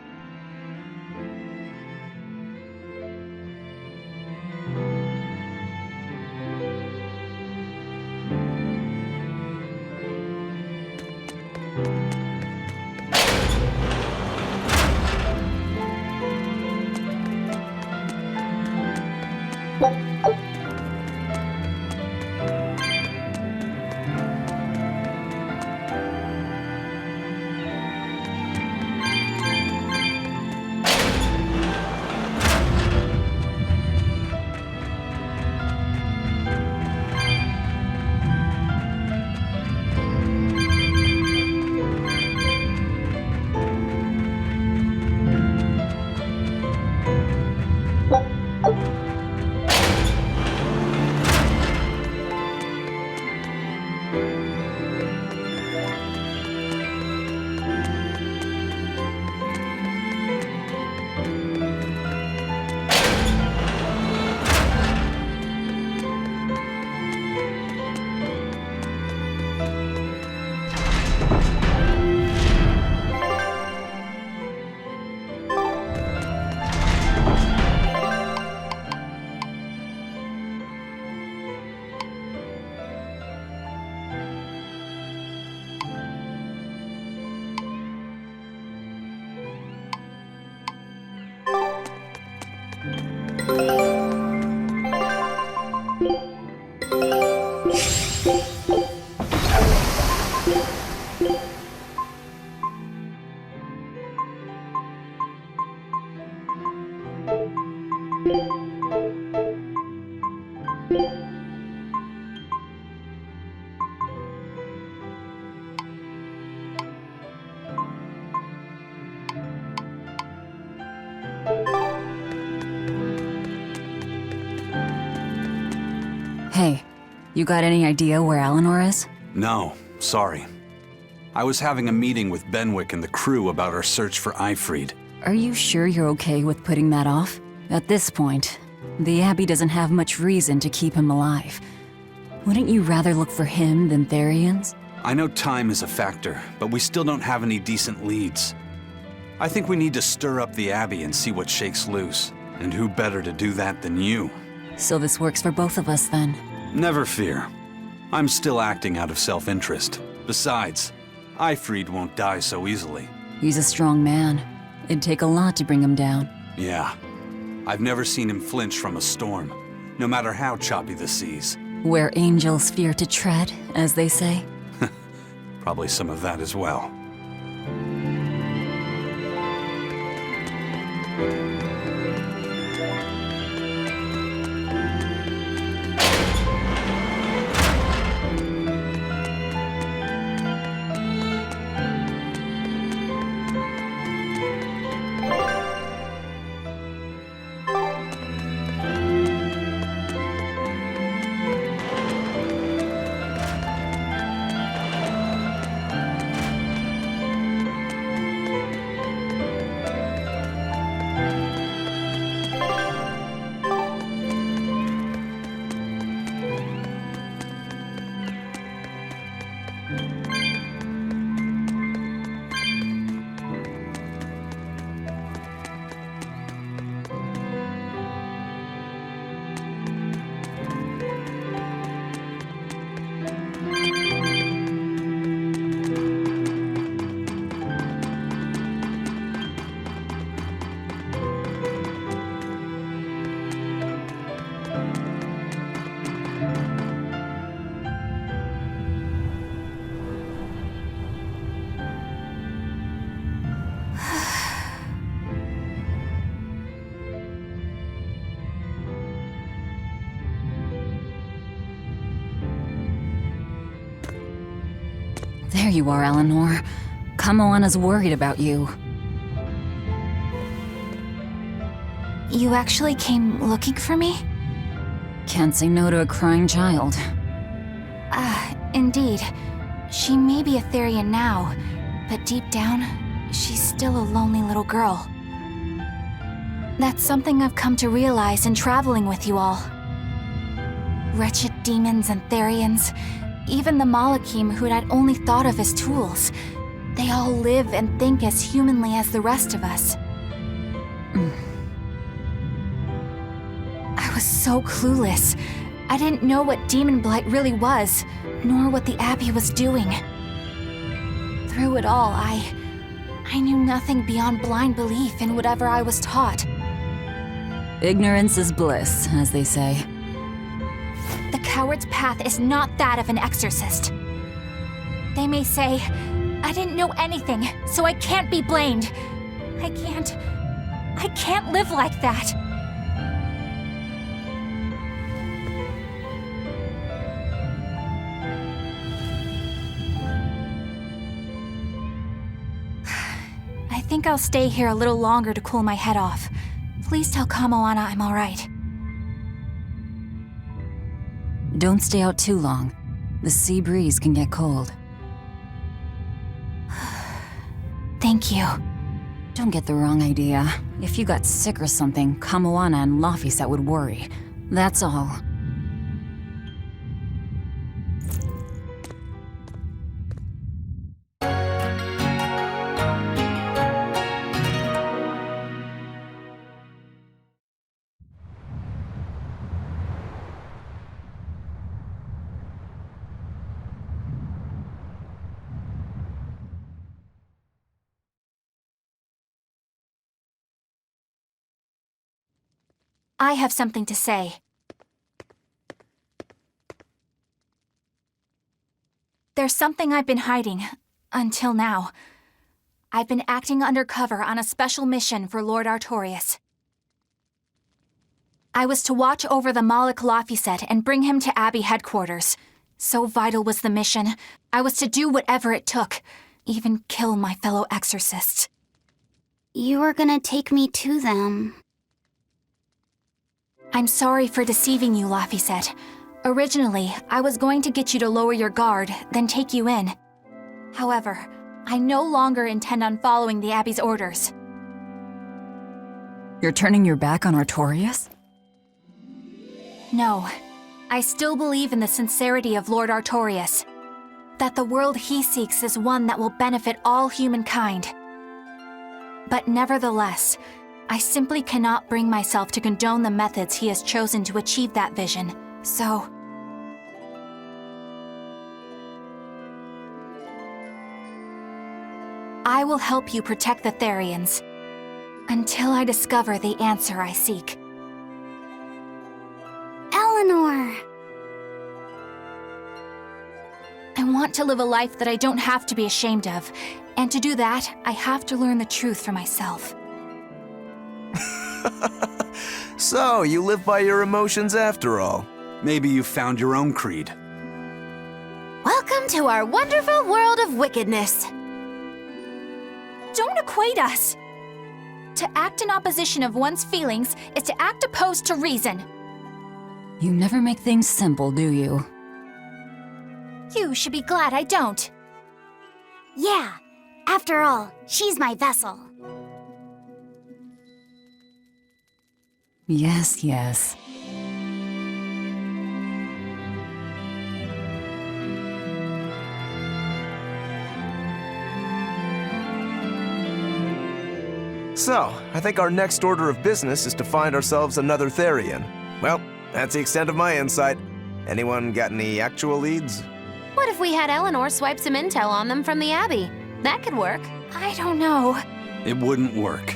Hey, you got any idea where Eleanor is? No, sorry. I was having a meeting with Benwick and the crew about our search for Ifried. Are you sure you're okay with putting that off? At this point, the Abbey doesn't have much reason to keep him alive. Wouldn't you rather look for him than Therians? I know time is a factor, but we still don't have any decent leads. I think we need to stir up the Abbey and see what shakes loose. And who better to do that than you? So this works for both of us then? Never fear. I'm still acting out of self-interest. Besides, Ifried won't die so easily. He's a strong man. It'd take a lot to bring him down. Yeah. I've never seen him flinch from a storm, no matter how choppy the seas. Where angels fear to tread, as they say. Probably some of that as well. There you are, Eleanor. Kamoana's worried about you. You actually came looking for me? Can't say no to a crying child. Indeed. She may be a Therian now, but deep down, she's still a lonely little girl. That's something I've come to realize in traveling with you all. Wretched demons and Therians, even the Malakim who I'd only thought of as tools, they all live and think as humanly as the rest of us. I was so clueless. I didn't know what demon blight really was, nor what the Abbey was doing. Through it all, I knew nothing beyond blind belief in whatever I was taught. Ignorance is bliss, as they say. The coward's path is not that of an exorcist. They may say, I didn't know anything, so I can't be blamed. I can't live like that. I think I'll stay here a little longer to cool my head off. Please tell Kamoana I'm alright. Don't stay out too long. The sea breeze can get cold. Thank you. Don't get the wrong idea. If you got sick or something, Kamoana and Laphicet would worry. That's all. I have something to say. There's something I've been hiding, until now. I've been acting undercover on a special mission for Lord Artorias. I was to watch over the Malik Laphicet and bring him to Abbey headquarters. So vital was the mission, I was to do whatever it took, even kill my fellow exorcists. You were gonna take me to them. I'm sorry for deceiving you, Laphicet. Originally, I was going to get you to lower your guard, then take you in. However, I no longer intend on following the Abbey's orders. You're turning your back on Artorias? No. I still believe in the sincerity of Lord Artorias. That the world he seeks is one that will benefit all humankind. But nevertheless, I simply cannot bring myself to condone the methods he has chosen to achieve that vision, so... I will help you protect the Therians, until I discover the answer I seek. Eleanor! I want to live a life that I don't have to be ashamed of, and to do that, I have to learn the truth for myself. So, you live by your emotions after all. Maybe you found your own creed. Welcome to our wonderful world of wickedness. Don't equate us! To act in opposition of one's feelings is to act opposed to reason. You never make things simple, do you? You should be glad I don't. Yeah, after all, she's my vessel. Yes, yes. So, I think our next order of business is to find ourselves another Therian. Well, that's the extent of my insight. Anyone got any actual leads? What if we had Eleanor swipe some intel on them from the Abbey? That could work. I don't know. It wouldn't work.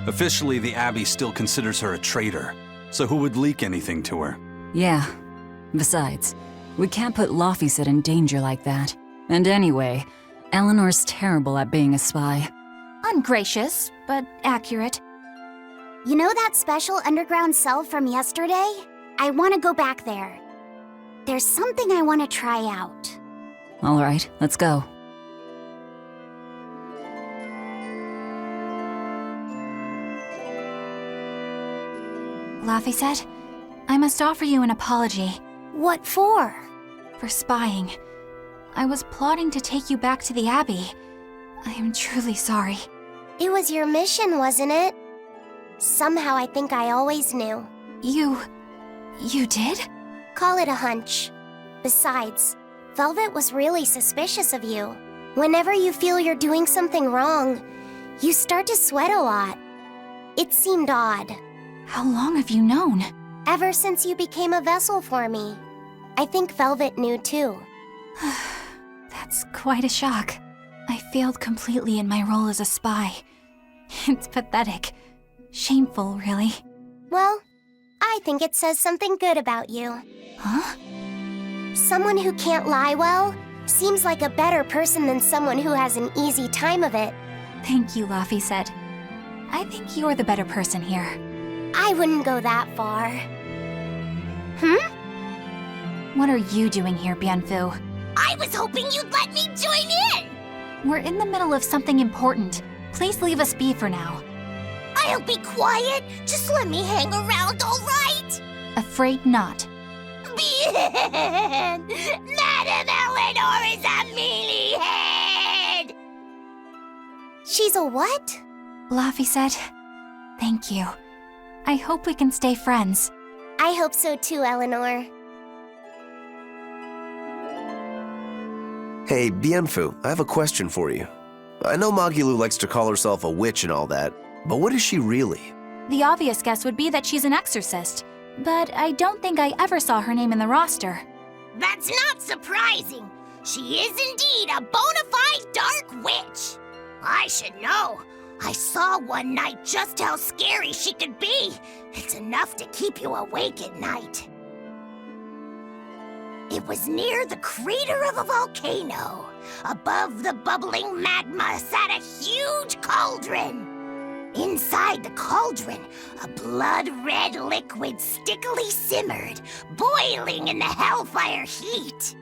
Officially, the Abbey still considers her a traitor. So who would leak anything to her? Yeah. Besides, we can't put Laphicet in danger like that. And anyway, Eleanor's terrible at being a spy. Ungracious, but accurate. You know that special underground cell from yesterday? I want to go back there. There's something I want to try out. All right, let's go. Laphicet, I must offer you an apology. What for? For spying. I was plotting to take you back to the Abbey. I am truly sorry. It was your mission, wasn't it? Somehow I think I always knew. You did? Call it a hunch. Besides, Velvet was really suspicious of you. Whenever you feel you're doing something wrong, you start to sweat a lot. It seemed odd. How long have you known? Ever since you became a vessel for me. I think Velvet knew too. That's quite a shock. I failed completely in my role as a spy. It's pathetic. Shameful, really. Well, I think it says something good about you. Huh? Someone who can't lie well seems like a better person than someone who has an easy time of it. Thank you, Laphicet. I think you're the better person here. I wouldn't go that far. What are you doing here, Bienfu? I was hoping you'd let me join in! We're in the middle of something important. Please leave us be for now. I'll be quiet. Just let me hang around, all right? Afraid not. Bien! Madame Eleanor is a mealyhead! She's a what? Laphicet, thank you. I hope we can stay friends. I hope so too, Eleanor. Hey, Bienfu, I have a question for you. I know Magilou likes to call herself a witch and all that, but what is she really? The obvious guess would be that she's an exorcist, but I don't think I ever saw her name in the roster. That's not surprising. She is indeed a bona fide dark witch. I should know. I saw one night just how scary she could be. It's enough to keep you awake at night. It was near the crater of a volcano. Above the bubbling magma sat a huge cauldron. Inside the cauldron, a blood-red liquid stickily simmered, boiling in the hellfire heat.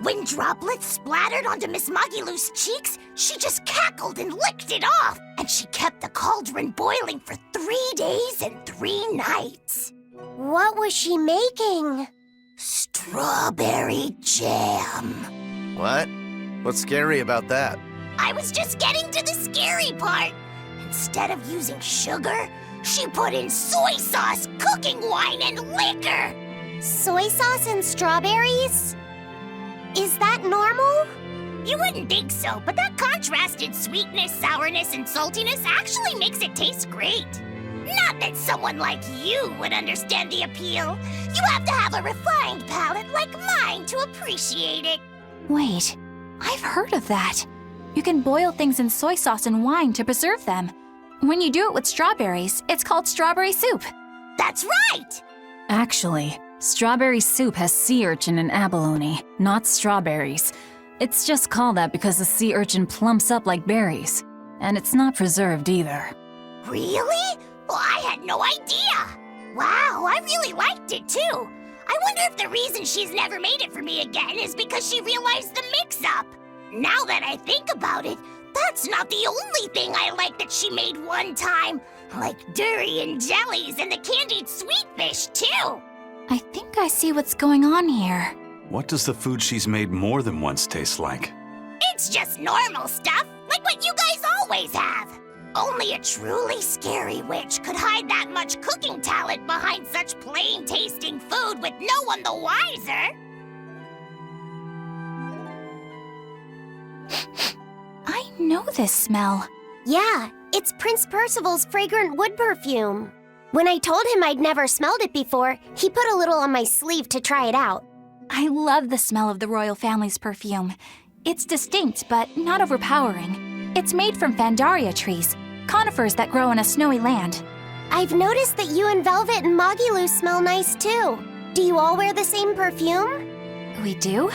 When droplets splattered onto Miss Magilou's cheeks, she just cackled and licked it off, and she kept the cauldron boiling for 3 days and 3 nights. What was she making? Strawberry jam. What? What's scary about that? I was just getting to the scary part. Instead of using sugar, she put in soy sauce, cooking wine, and liquor. Soy sauce and strawberries? Is that normal? You wouldn't think so, but that contrasted sweetness, sourness, and saltiness actually makes it taste great. Not that someone like you would understand the appeal. You have to have a refined palate like mine to appreciate it. Wait, I've heard of that. You can boil things in soy sauce and wine to preserve them. When you do it with strawberries, it's called strawberry soup. That's right! Actually, strawberry soup has sea urchin and abalone, not strawberries. It's just called that because the sea urchin plumps up like berries. And it's not preserved either. Really? Well, I had no idea. Wow, I really liked it too. I wonder if the reason she's never made it for me again is because she realized the mix-up. Now that I think about it, that's not the only thing I like that she made one time. Like durian jellies and the candied sweet fish too. I think I see what's going on here. What does the food she's made more than once taste like? It's just normal stuff, like what you guys always have. Only a truly scary witch could hide that much cooking talent behind such plain-tasting food with no one the wiser. I know this smell. Yeah, it's Prince Percival's fragrant wood perfume. When I told him I'd never smelled it before, he put a little on my sleeve to try it out. I love the smell of the royal family's perfume. It's distinct, but not overpowering. It's made from Fandaria trees, conifers that grow in a snowy land. I've noticed that you and Velvet and Magilou smell nice too. Do you all wear the same perfume? We do?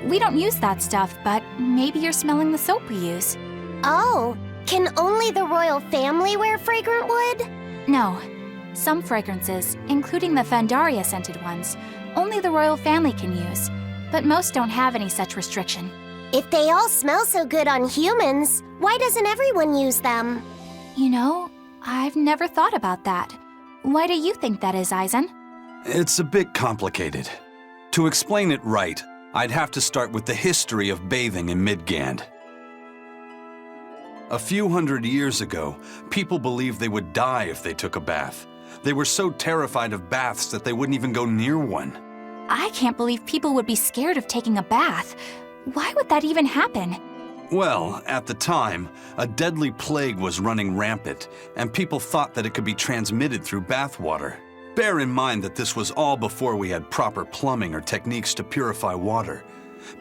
We don't use that stuff, but maybe you're smelling the soap we use. Oh, can only the royal family wear fragrant wood? No. Some fragrances, including the Fandaria scented ones, only the royal family can use, but most don't have any such restriction. If they all smell so good on humans, why doesn't everyone use them? You know, I've never thought about that. Why do you think that is, Eisen? It's a bit complicated. To explain it right, I'd have to start with the history of bathing in Midgand. A few hundred years ago, people believed they would die if they took a bath. They were so terrified of baths that they wouldn't even go near one. I can't believe people would be scared of taking a bath. Why would that even happen? Well, at the time, a deadly plague was running rampant, and people thought that it could be transmitted through bathwater. Bear in mind that this was all before we had proper plumbing or techniques to purify water.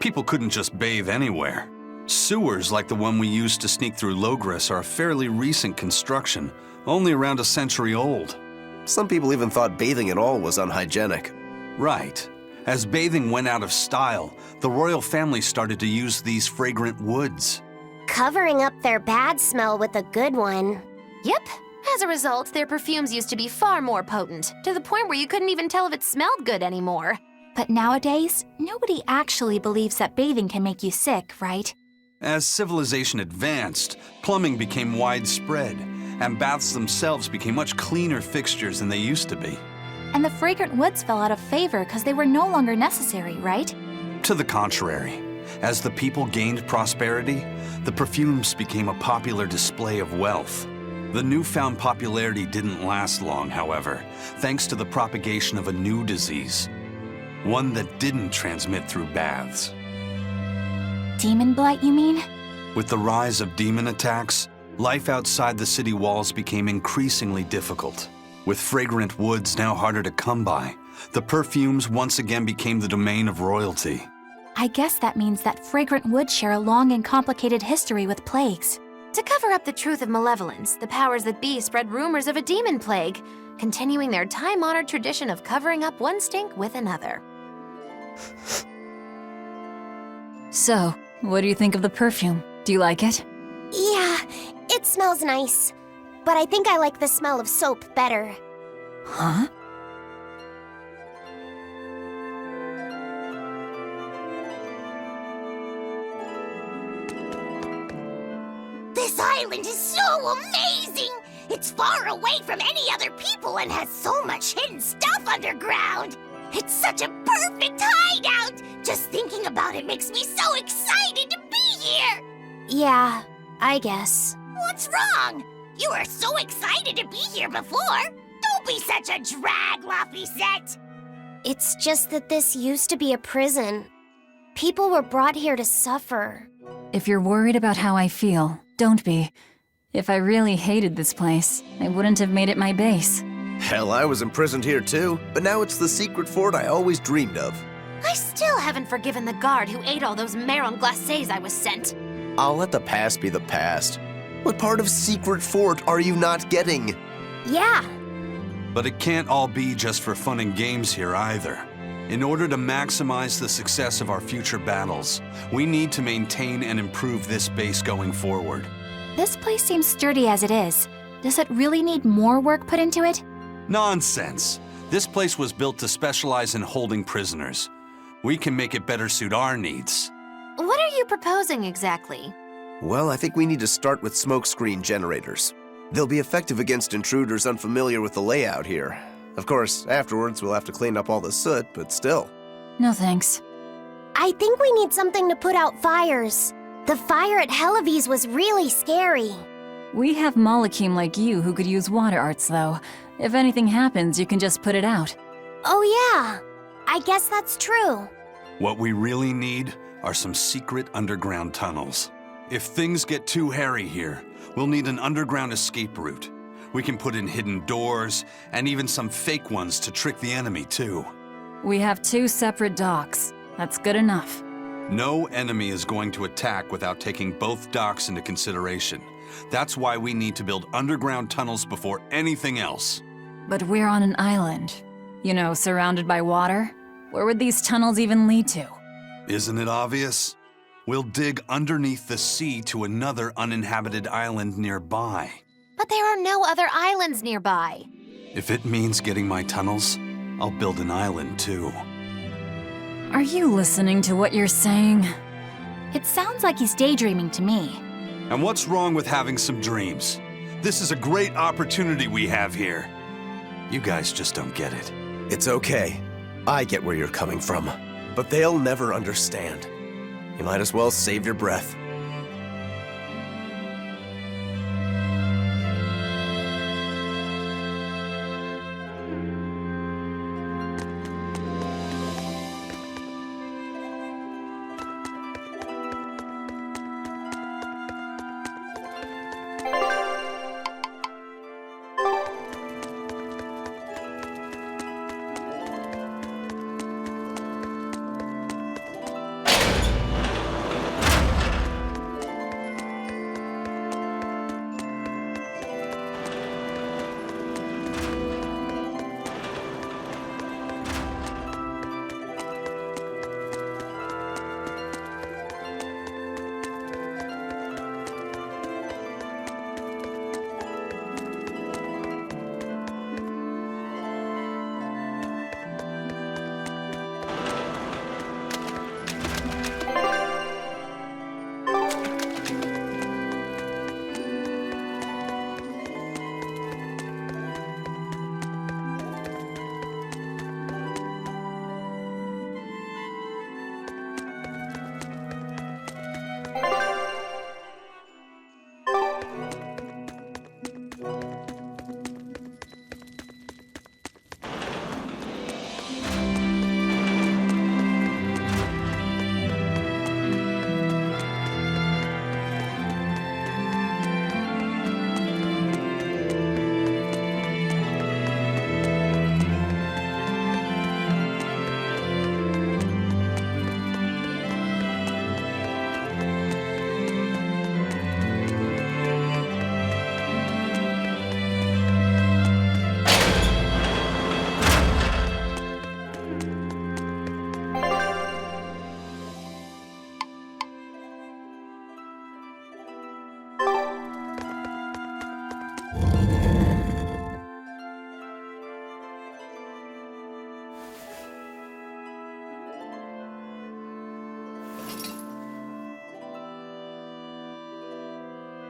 People couldn't just bathe anywhere. Sewers like the one we used to sneak through Logris are a fairly recent construction, only around a century old. Some people even thought bathing at all was unhygienic. Right. As bathing went out of style, the royal family started to use these fragrant woods. Covering up their bad smell with a good one. Yep. As a result, their perfumes used to be far more potent, to the point where you couldn't even tell if it smelled good anymore. But nowadays, nobody actually believes that bathing can make you sick, right? As civilization advanced, plumbing became widespread, and baths themselves became much cleaner fixtures than they used to be. And the fragrant woods fell out of favor because they were no longer necessary, right? To the contrary, as the people gained prosperity, the perfumes became a popular display of wealth. The newfound popularity didn't last long, however, thanks to the propagation of a new disease. One that didn't transmit through baths. Demon blight, you mean? With the rise of demon attacks, life outside the city walls became increasingly difficult. With fragrant woods now harder to come by, the perfumes once again became the domain of royalty. I guess that means that fragrant woods share a long and complicated history with plagues. To cover up the truth of Malevolence, the powers that be spread rumors of a demon plague, continuing their time-honored tradition of covering up one stink with another. So, what do you think of the perfume? Do you like it? Yeah, it smells nice. But I think I like the smell of soap better. Huh? This island is so amazing! It's far away from any other people and has so much hidden stuff underground! It's such a perfect hideout! Just thinking about it makes me so excited to be here! Yeah, I guess. What's wrong? You were so excited to be here before! Don't be such a drag, Laphicet! It's just that this used to be a prison. People were brought here to suffer. If you're worried about how I feel, don't be. If I really hated this place, I wouldn't have made it my base. Hell, I was imprisoned here too, but now it's the secret fort I always dreamed of. I still haven't forgiven the guard who ate all those marron glacés I was sent. I'll let the past be the past. What part of secret fort are you not getting? Yeah. But it can't all be just for fun and games here either. In order to maximize the success of our future battles, we need to maintain and improve this base going forward. This place seems sturdy as it is. Does it really need more work put into it? Nonsense. This place was built to specialize in holding prisoners. We can make it better suit our needs. What are you proposing exactly? Well, I think we need to start with smokescreen generators. They'll be effective against intruders unfamiliar with the layout here. Of course, afterwards we'll have to clean up all the soot, but still. No thanks. I think we need something to put out fires. The fire at Helavi's was really scary. We have Malakim like you who could use water arts, though. If anything happens, you can just put it out. Oh yeah, I guess that's true. What we really need are some secret underground tunnels. If things get too hairy here, we'll need an underground escape route. We can put in hidden doors, and even some fake ones to trick the enemy, too. We have 2 separate docks. That's good enough. No enemy is going to attack without taking both docks into consideration. That's why we need to build underground tunnels before anything else. But we're on an island. You know, surrounded by water. Where would these tunnels even lead to? Isn't it obvious? We'll dig underneath the sea to another uninhabited island nearby. But there are no other islands nearby. If it means getting my tunnels, I'll build an island too. Are you listening to what you're saying? It sounds like he's daydreaming to me. And what's wrong with having some dreams? This is a great opportunity we have here. You guys just don't get it. It's okay. I get where you're coming from. But they'll never understand. You might as well save your breath.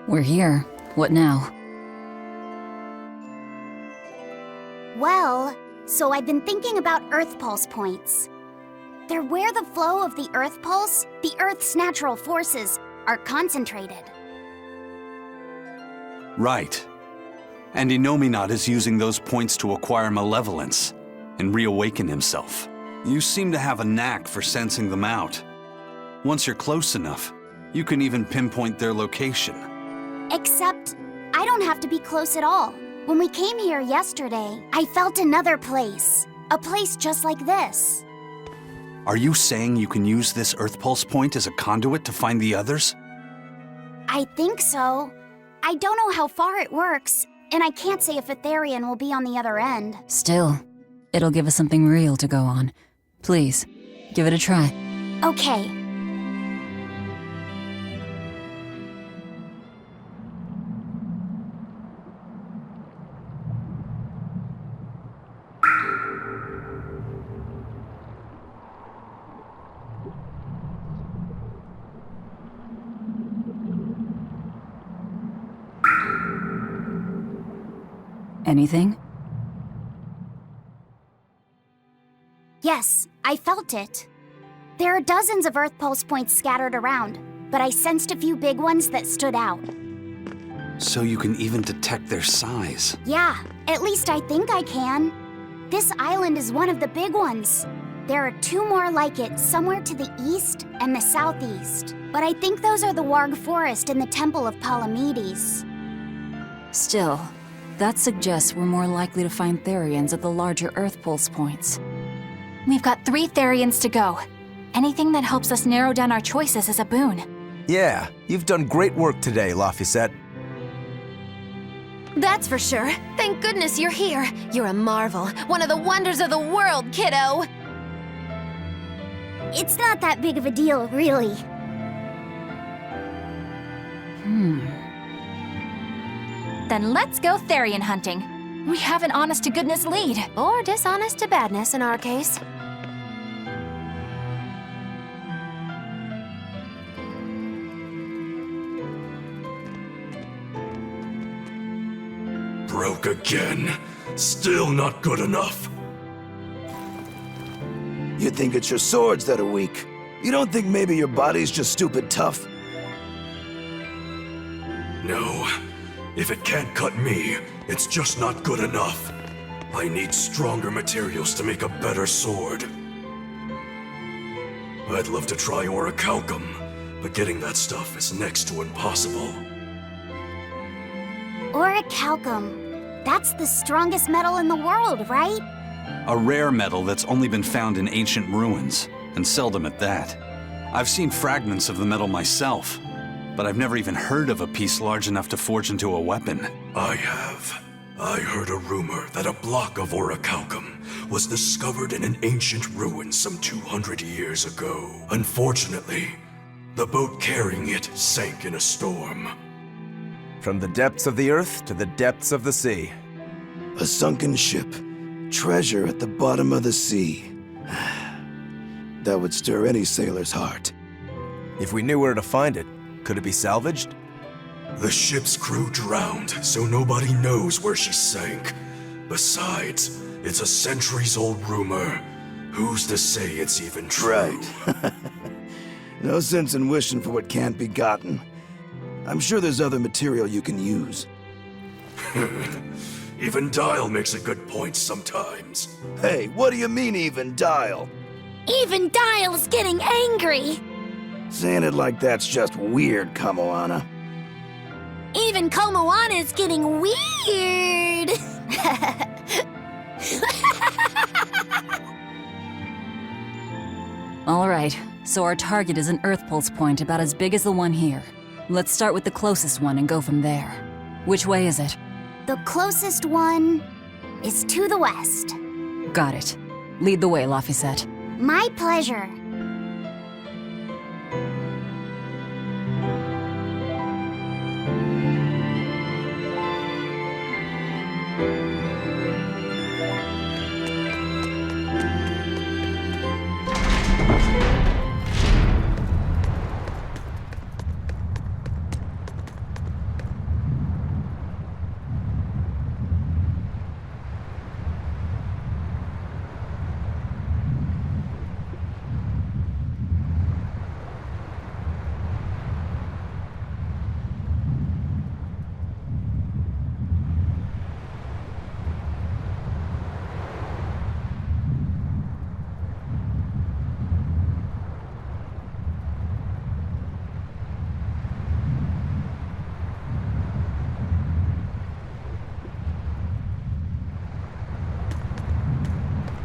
We're here. What now? Well, so I've been thinking about Earth Pulse points. They're where the flow of the Earth Pulse, the Earth's natural forces, are concentrated. Right. And Innominat is using those points to acquire Malevolence and reawaken himself. You seem to have a knack for sensing them out. Once you're close enough, you can even pinpoint their location. Except, I don't have to be close at all. When we came here yesterday, I felt another place. A place just like this. Are you saying you can use this Earth Pulse point as a conduit to find the others? I think so. I don't know how far it works, and I can't say if Etherian will be on the other end. Still, it'll give us something real to go on. Please, give it a try. Okay. Anything? Yes, I felt it. There are dozens of Earth Pulse points scattered around, but I sensed a few big ones that stood out. So you can even detect their size. Yeah, at least I think I can. This island is one of the big ones. There are two more like it somewhere to the east and the southeast. But I think those are the Warg Forest and the Temple of Palamedes. Still, that suggests we're more likely to find Therians at the larger Earth Pulse points. We've got 3 Therians to go. Anything that helps us narrow down our choices is a boon. Yeah, you've done great work today, Laphicet. That's for sure. Thank goodness you're here. You're a marvel. One of the wonders of the world, kiddo. It's not that big of a deal, really. Then let's go Therian hunting. We have an honest-to-goodness lead. Or dishonest-to-badness in our case. Broke again. Still not good enough. You think it's your swords that are weak. You don't think maybe your body's just stupid tough? No. If it can't cut me, it's just not good enough. I need stronger materials to make a better sword. I'd love to try orichalcum, but getting that stuff is next to impossible. Orichalcum. That's the strongest metal in the world, right? A rare metal that's only been found in ancient ruins, and seldom at that. I've seen fragments of the metal myself, but I've never even heard of a piece large enough to forge into a weapon. I have. I heard a rumor that a block of orichalcum was discovered in an ancient ruin some 200 years ago. Unfortunately, the boat carrying it sank in a storm. From the depths of the earth to the depths of the sea. A sunken ship. Treasure at the bottom of the sea. That would stir any sailor's heart. If we knew where to find it, could it be salvaged? The ship's crew drowned, so nobody knows where she sank. Besides, it's a centuries-old rumor. Who's to say it's even true? Right. No sense in wishing for what can't be gotten. I'm sure there's other material you can use. Even Dial makes a good point sometimes. Hey, what do you mean, even Dial? Even Dial's getting angry. Saying it like that's just weird, Kamoana. Even Komoana's getting weird. All right, so our target is an Earth Pulse point about as big as the one here. Let's start with the closest one and go from there. Which way is it? The closest one is to the west. Got it. Lead the way, Laphicet. My pleasure.